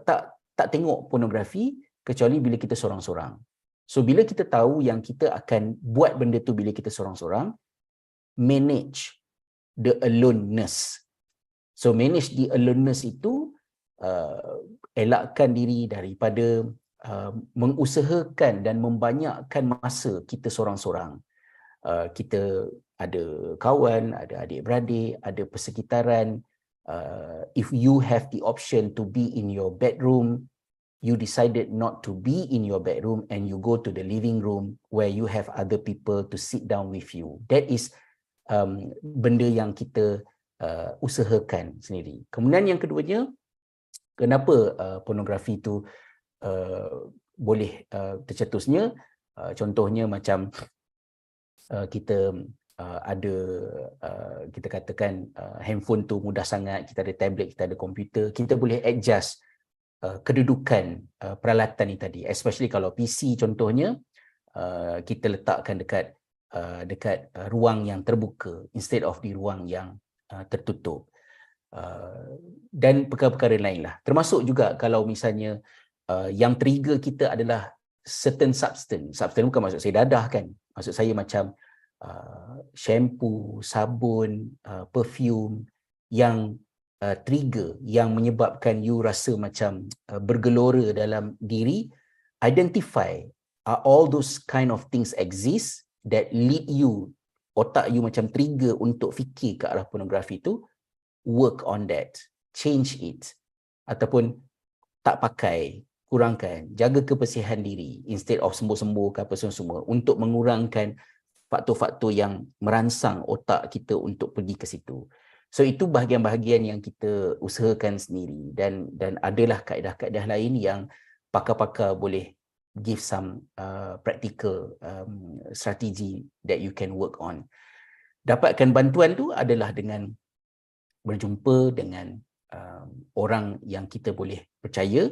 tak tengok pornografi kecuali bila kita sorang-sorang. So bila kita tahu yang kita akan buat benda tu bila kita sorang-sorang, manage the aloneness. So manage the aloneness itu elakkan diri daripada mengusahakan dan membanyakkan masa kita sorang-sorang. Kita ada kawan, ada adik-beradik, ada persekitaran. If you have the option to be in your bedroom, you decided not to be in your bedroom and you go to the living room where you have other people to sit down with you. That is benda yang kita usahakan sendiri. Kemudian yang keduanya, kenapa pornografi itu boleh tercetusnya? Contohnya macam kita ada kita katakan handphone tu mudah sangat, kita ada tablet, kita ada komputer, kita boleh adjust kedudukan peralatan ni tadi, especially kalau PC contohnya, kita letakkan dekat ruang yang terbuka instead of di ruang yang tertutup, dan perkara-perkara lain lah. Termasuk juga kalau misalnya yang trigger kita adalah certain substance bukan maksud saya dadah kan, maksud saya macam shampoo, sabun, perfume yang trigger, yang menyebabkan you rasa macam bergelora dalam diri. Identify all those kind of things exist that lead you, otak you macam trigger untuk fikir ke arah pornografi tu. Work on that, change it, ataupun tak pakai, kurangkan, jaga kebersihan diri instead of sembuh-sembuh ke apa semua untuk mengurangkan faktor-faktor yang merangsang otak kita untuk pergi ke situ. So itu bahagian-bahagian yang kita usahakan sendiri, dan adalah kaedah-kaedah lain yang pakar-pakar boleh give some practical strategy that you can work on. Dapatkan bantuan tu adalah dengan berjumpa dengan orang yang kita boleh percaya,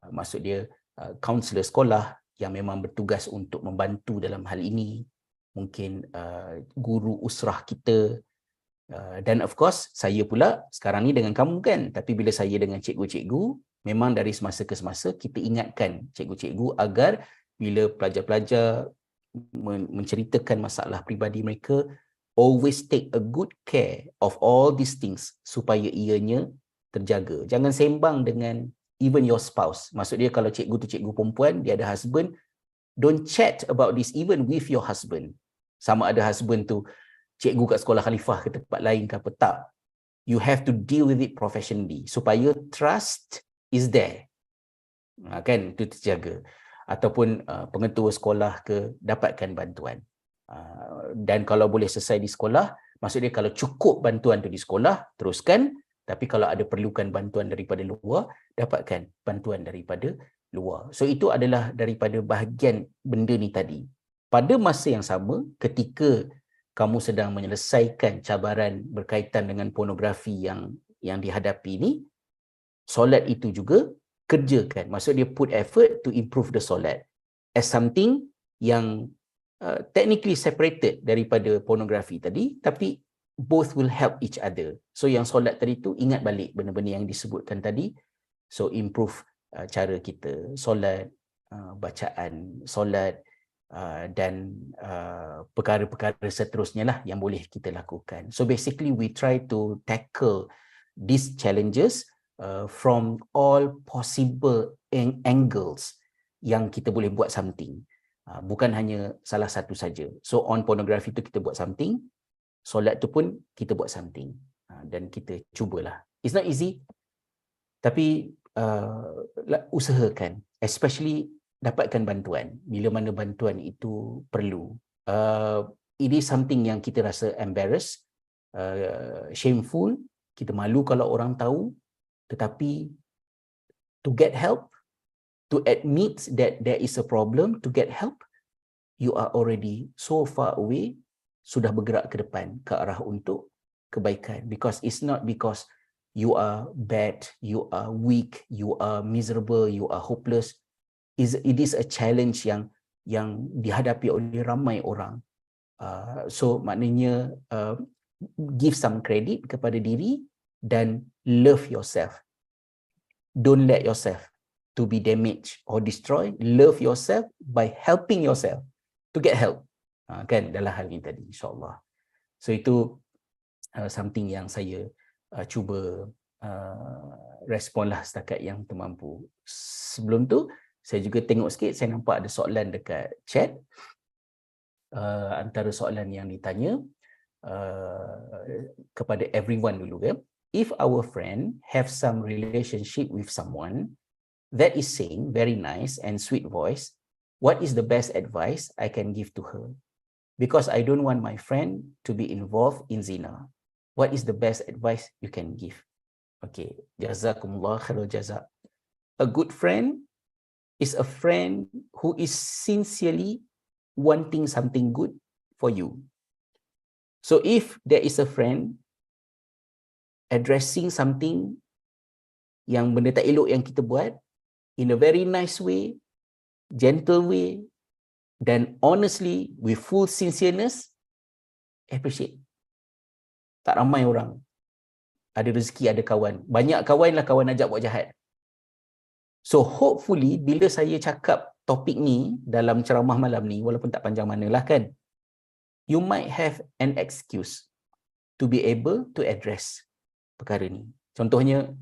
maksud dia kaunselor sekolah yang memang bertugas untuk membantu dalam hal ini, mungkin guru usrah kita, dan of course saya pula sekarang ni dengan kamu kan, tapi bila saya dengan cikgu-cikgu, memang dari semasa ke semasa kita ingatkan cikgu-cikgu agar bila pelajar-pelajar menceritakan masalah peribadi mereka, always take a good care of all these things supaya ianya terjaga. Jangan sembang dengan even your spouse. Maksud dia kalau cikgu tu cikgu perempuan, dia ada husband, don't chat about this even with your husband. Sama ada husband tu cikgu kat sekolah khalifah ke tempat lain ke apa, tak. You have to deal with it professionally supaya trust is there. Kan, itu terjaga. Ataupun pengetua sekolah ke, dapatkan bantuan. Dan kalau boleh selesai di sekolah, maksud dia kalau cukup bantuan tu di sekolah, teruskan. Tapi kalau ada perlukan bantuan daripada luar, dapatkan bantuan daripada luar. So itu adalah daripada bahagian benda ni tadi. Pada masa yang sama, ketika kamu sedang menyelesaikan cabaran berkaitan dengan pornografi yang dihadapi ni, solat itu juga kerjakan. Maksud dia put effort to improve the solat as something yang technically separated daripada pornografi tadi, tapi both will help each other. So yang solat tadi tu, ingat balik benda-benda yang disebutkan tadi. So improve cara kita solat, bacaan solat, dan perkara-perkara seterusnya lah yang boleh kita lakukan. So basically we try to tackle these challenges from all possible angles yang kita boleh buat something. Bukan hanya salah satu saja. So on pornografi tu kita buat something, solat tu pun kita buat something, dan kita cubalah. It's not easy, tapi usahakan, especially dapatkan bantuan bila mana bantuan itu perlu. It is something yang kita rasa embarrassed, shameful, kita malu kalau orang tahu, tetapi to get help, to admit that there is a problem, to get help, you are already so far away, sudah bergerak ke depan ke arah untuk kebaikan. Because it's not because you are bad, you are weak, you are miserable, you are hopeless. It is a challenge yang dihadapi oleh ramai orang. So maknanya give some credit kepada diri dan love yourself. Don't let yourself to be damaged or destroyed. Love yourself by helping yourself to get help. Kan, dalam hal ini tadi, insyaAllah. So itu something yang saya cuba respon lah setakat yang termampu. Sebelum tu, saya juga tengok sikit, saya nampak ada soalan dekat chat. Antara soalan yang ditanya, kepada everyone dulu ke. If our friend have some relationship with someone that is saying very nice and sweet voice, what is the best advice I can give to her? Because I don't want my friend to be involved in zina. What is the best advice you can give? Okay, jazakumullah khairul jazak. A good friend is a friend who is sincerely wanting something good for you. So if there is a friend addressing something yang benda tak elok yang kita buat in a very nice way, gentle way, dan honestly with full sincereness, appreciate. Tak ramai orang ada rezeki ada kawan. Banyak kawan lah kawan ajak buat jahat. So hopefully bila saya cakap topik ni dalam ceramah malam ni, walaupun tak panjang manalah kan, you might have an excuse to be able to address perkara ni. Contohnya,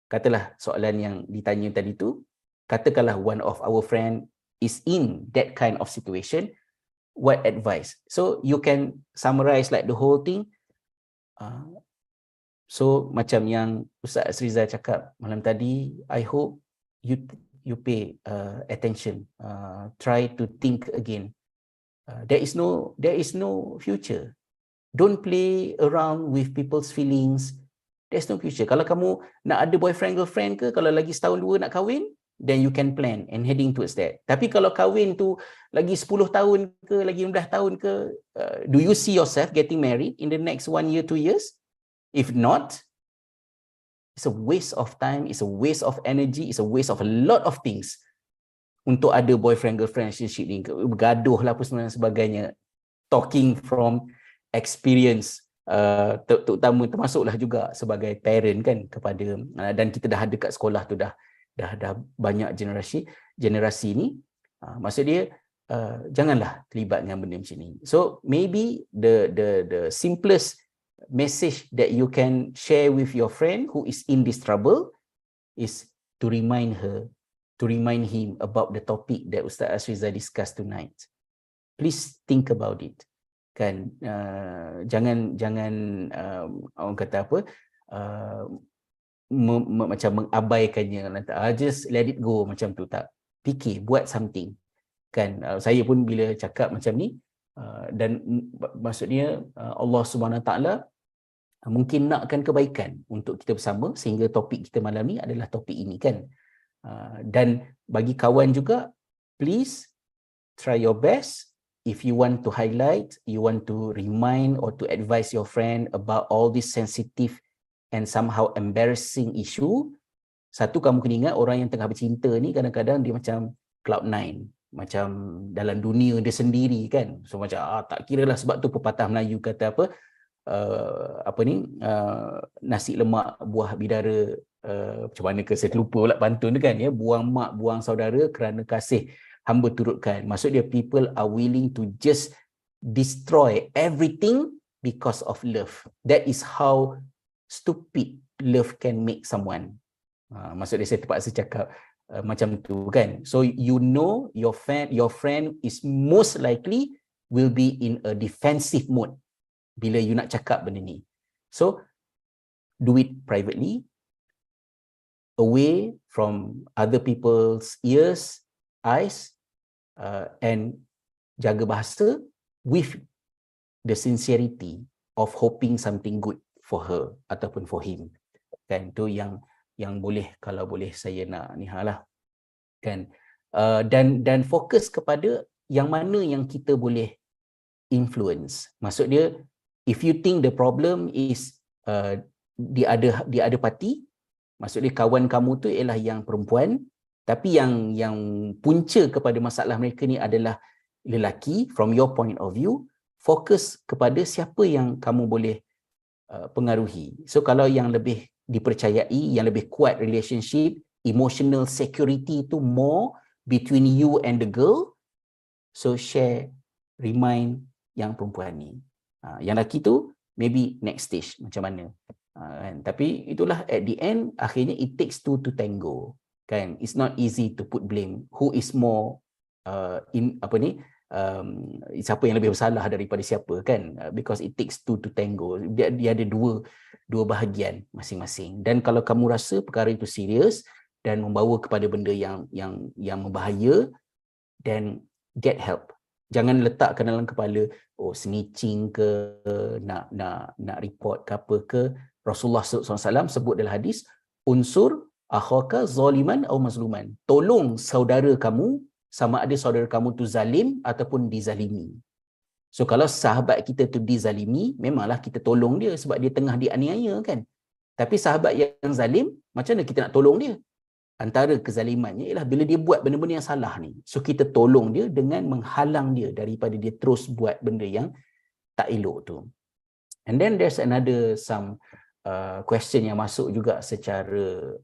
katalah soalan yang ditanya tadi tu, katakanlah one of our friend is in that kind of situation, what advice? So you can summarize like the whole thing. So macam yang Ustaz Azriza cakap malam tadi, I hope you pay attention, try to think again. There is no future. Don't play around with people's feelings. There's no future. Kalau kamu nak ada boyfriend girlfriend ke, kalau lagi setahun dua nak kahwin, then you can plan and heading towards that. Tapi kalau kahwin tu lagi 10 tahun ke, lagi 15 tahun ke, do you see yourself getting married in the next 1 year, 2 years? If not, it's a waste of time, it's a waste of energy, it's a waste of a lot of things untuk ada boyfriend girlfriend relationship ni, bergaduh lah apa semua dan sebagainya. Talking from experience, terutama termasuklah juga sebagai parent kan kepada, dan kita dah ada kat sekolah tu dah banyak generasi ni, maksud dia janganlah terlibat dengan benda macam ni. So maybe the simplest message that you can share with your friend who is in this trouble is to remind him about the topic that Ustaz Azriza discussed tonight. Please think about it. Kan, jangan orang kata apa, macam mengabaikannya, just let it go macam tu, tak. Fikir, buat something. Kan, saya pun bila cakap macam ni, dan maksudnya Allah Subhanahu Wa Taala mungkin nakkan kebaikan untuk kita bersama, sehingga topik kita malam ni adalah topik ini kan. Dan bagi kawan juga, please try your best. If you want to highlight, you want to remind or to advise your friend about all this sensitive and somehow embarrassing issue, satu, kamu kena ingat orang yang tengah bercinta ni kadang-kadang dia macam cloud9, macam dalam dunia dia sendiri kan. So macam tak kira lah, sebab tu pepatah Melayu kata apa, nasi lemak buah bidara, macam mana ke saya terlupa pula pantun tu kan ya, buang mak buang saudara kerana kasih hamba turutkan. Maksud dia people are willing to just destroy everything because of love. That is how stupid love can make someone. Maksud dia, saya terpaksa cakap macam tu kan. So you know your friend is most likely will be in a defensive mode bila you nak cakap benda ni. So do it privately, away from other people's ears, eyes, and jaga bahasa with the sincerity of hoping something good for her ataupun for him. Kan, tu yang boleh, kalau boleh saya nak ni lah kan. Dan fokus kepada yang mana yang kita boleh influence. Maksud dia, if you think the problem is di ada parti, maksud dia kawan kamu tu ialah yang perempuan, tapi yang punca kepada masalah mereka ni adalah lelaki, from your point of view, fokus kepada siapa yang kamu boleh pengaruhi. So kalau yang lebih dipercayai, yang lebih kuat relationship, emotional security tu more between you and the girl, so share, remind yang perempuan ni. Yang lelaki tu maybe next stage macam mana. Kan? Tapi itulah at the end, akhirnya it takes two to tango. Kan, it's not easy to put blame who is more siapa yang lebih bersalah daripada siapa kan, because it takes two to tango. Dia ada dua bahagian masing-masing. Dan kalau kamu rasa perkara itu serius dan membawa kepada benda yang membahaya, then get help. Jangan letakkan dalam kepala, oh snitching ke, nak report ke apa ke. Rasulullah SAW sebut dalam hadis, unsur akhaka zaliman atau mazluman. Tolong saudara kamu, sama ada saudara kamu tu zalim ataupun dizalimi. So kalau sahabat kita tu dizalimi, memanglah kita tolong dia sebab dia tengah dianiaya kan. Tapi sahabat yang zalim, macam mana kita nak tolong dia? Antara kezalimannya ialah bila dia buat benda-benda yang salah ni. So kita tolong dia dengan menghalang dia daripada dia terus buat benda yang tak elok tu. And then there's another question yang masuk juga secara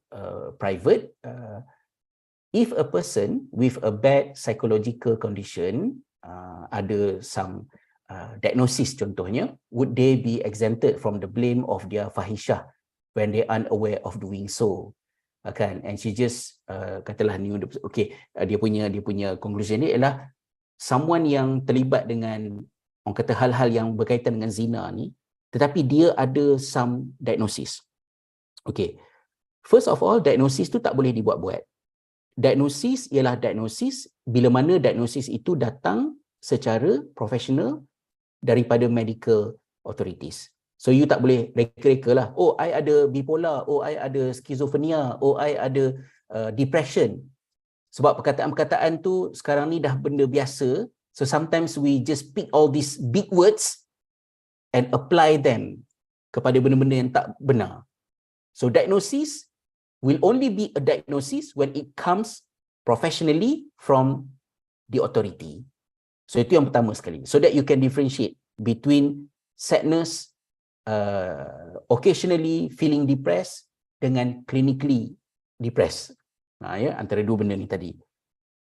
private. If a person with a bad psychological condition, ada some diagnosis contohnya, would they be exempted from the blame of their fahishah when they aren't aware of doing so? Kan? And she just katalah ni, okay, dia punya conclusion ni ialah someone yang terlibat dengan orang kata hal-hal yang berkaitan dengan zina ni, tetapi dia ada some diagnosis. Okay, first of all, diagnosis tu tak boleh dibuat-buat. Diagnosis ialah diagnosis bila mana diagnosis itu datang secara profesional daripada medical authorities. So you tak boleh reka-reka lah, oh I ada bipolar, oh I ada skizofrenia, oh I ada depression. Sebab perkataan-perkataan tu sekarang ni dah benda biasa. So sometimes we just pick all these big words and apply them kepada benda-benda yang tak benar. So diagnosis will only be a diagnosis when it comes professionally from the authority. So itu yang pertama sekali. So that you can differentiate between sadness, occasionally feeling depressed dengan clinically depressed. Ya, antara dua benda ni tadi.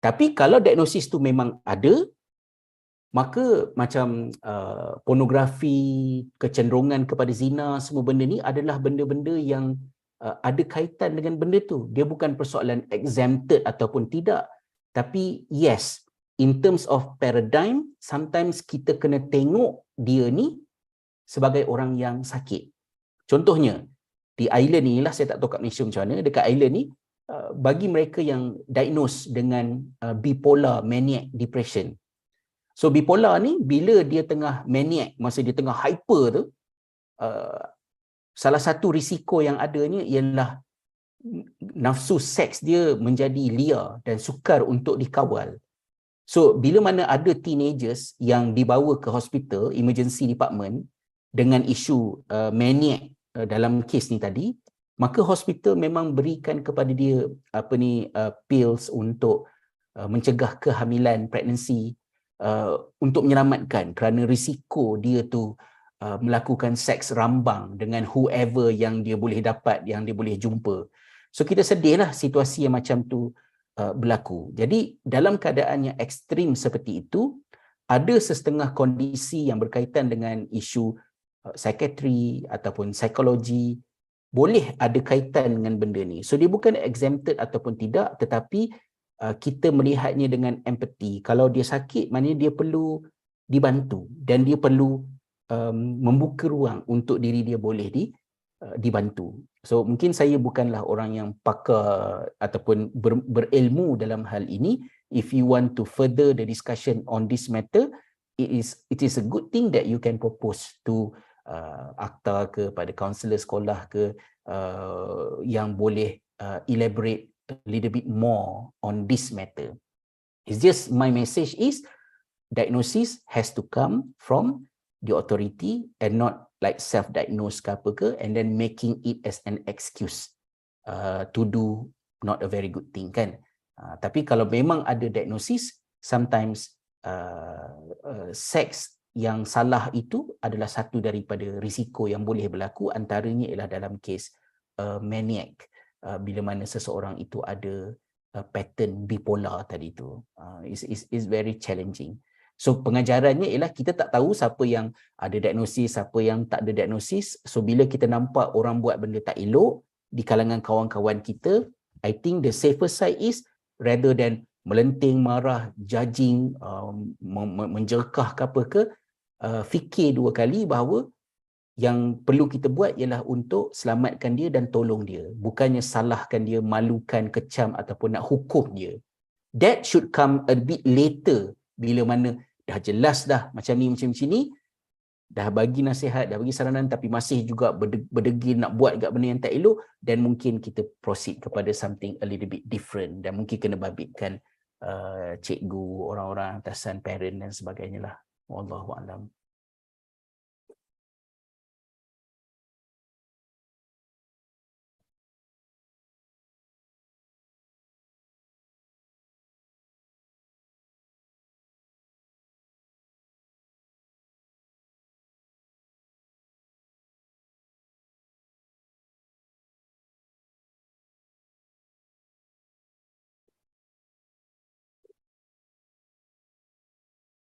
Tapi kalau diagnosis tu memang ada, maka macam pornografi, kecenderungan kepada zina, semua benda ni adalah benda-benda yang ada kaitan dengan benda tu. Dia bukan persoalan exempted ataupun tidak. Tapi yes, in terms of paradigm, sometimes kita kena tengok dia ni sebagai orang yang sakit. Contohnya, di island ni lah, saya tak tahu kat Malaysia macam mana, dekat island ni, bagi mereka yang diagnose dengan bipolar maniac depression. So bipolar ni bila dia tengah maniac, masa dia tengah hyper tu, salah satu risiko yang adanya ialah nafsu seks dia menjadi liar dan sukar untuk dikawal. So bila mana ada teenagers yang dibawa ke hospital emergency department dengan isu maniac dalam kes ni tadi, maka hospital memang berikan kepada dia pills untuk mencegah kehamilan, pregnancy, untuk menyelamatkan kerana risiko dia tu melakukan seks rambang dengan whoever yang dia boleh dapat, yang dia boleh jumpa. So kita sedihlah situasi yang macam tu berlaku. Jadi dalam keadaan yang ekstrim seperti itu, ada sesetengah kondisi yang berkaitan dengan isu psikiatri ataupun psikologi boleh ada kaitan dengan benda ni. So dia bukan exempted ataupun tidak, tetapi kita melihatnya dengan empathy. Kalau dia sakit, maknanya dia perlu dibantu dan dia perlu membuka ruang untuk diri dia boleh dibantu. So mungkin saya bukanlah orang yang pakar ataupun berilmu dalam hal ini. If you want to further the discussion on this matter, it is a good thing that you can propose to akta ke, pada kaunselor sekolah ke, yang boleh elaborate a little bit more on this matter. It's just, my message is diagnosis has to come from the authority and not like self-diagnose ke apa ke, and then making it as an excuse to do not a very good thing kan. Tapi kalau memang ada diagnosis, sometimes seks yang salah itu adalah satu daripada risiko yang boleh berlaku. Antaranya ialah dalam kes maniac, bila mana seseorang itu ada pattern bipolar tadi tu. Is very challenging. So pengajarannya ialah kita tak tahu siapa yang ada diagnosis, siapa yang tak ada diagnosis. So bila kita nampak orang buat benda tak elok di kalangan kawan-kawan kita, I think the safer side is rather than melenting, marah, judging, menjerkah ke apa ke, fikir 2 kali bahawa yang perlu kita buat ialah untuk selamatkan dia dan tolong dia. Bukannya salahkan dia, malukan, kecam ataupun nak hukum dia. That should come a bit later, bila mana dah jelas dah macam ni, dah bagi nasihat, dah bagi saranan tapi masih juga berdegil nak buat kat benda yang tak elok, dan mungkin kita proceed kepada something a little bit different, dan mungkin kena babitkan cikgu, orang-orang atasan, parent dan sebagainya lah. Wallahualam.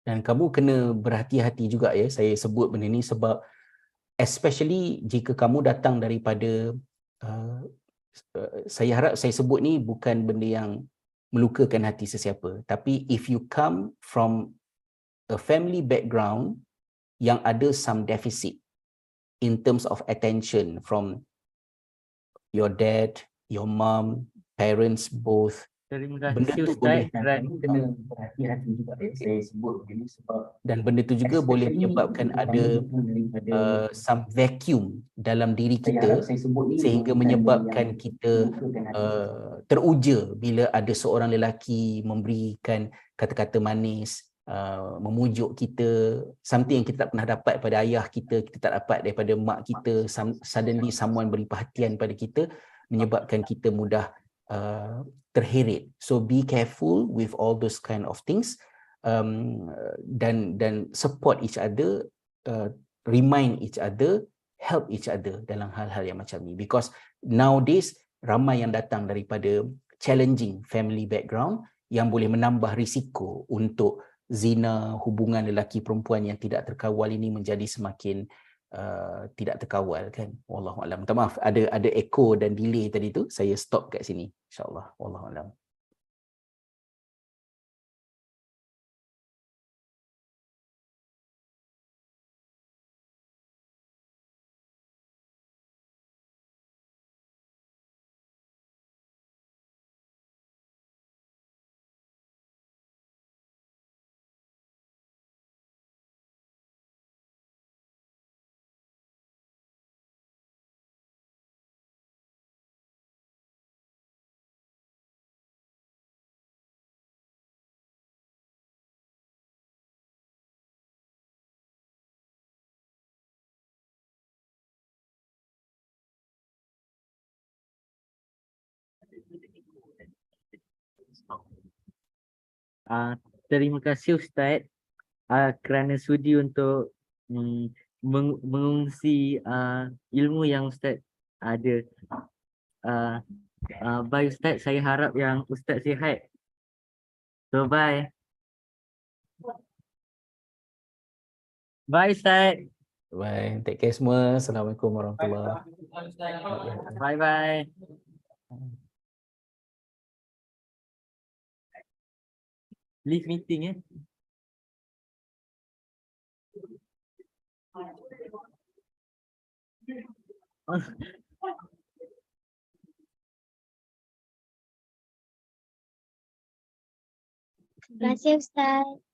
Dan kamu kena berhati-hati juga ya, saya sebut benda ni sebab especially jika kamu datang daripada saya harap saya sebut ni bukan benda yang melukakan hati sesiapa, tapi if you come from a family background yang ada some deficit in terms of attention from your dad, your mom, parents both, Terima benda kasih tu Ustaz boleh kerana kena berhati-hati juga saya sebut ini sebab, dan benda tu juga boleh menyebabkan ada some vacuum dalam diri kita sehingga menyebabkan kita teruja bila ada seorang lelaki memberikan kata-kata manis, memujuk kita, something yang kita tak pernah dapat pada ayah kita, kita tak dapat daripada mak kita. Suddenly someone beri perhatian pada kita, menyebabkan kita mudah terheret. So be careful with all those kind of things, dan support each other, remind each other, help each other dalam hal-hal yang macam ni, because nowadays ramai yang datang daripada challenging family background yang boleh menambah risiko untuk zina, hubungan lelaki perempuan yang tidak terkawal ini menjadi semakin tidak terkawal kan. Wallahualam. Minta maaf ada echo dan delay tadi tu, saya stop kat sini insyaallah. Wallahualam. Terima kasih Ustaz kerana sudi untuk mengungsi ilmu yang Ustaz ada. Bye Ustaz, saya harap yang Ustaz sihat. So bye. Bye Ustaz. Bye. Take care semua. Assalamualaikum warahmatullahi wabarakatuh. Bye bye. Leave meeting Terima kasih Ustaz.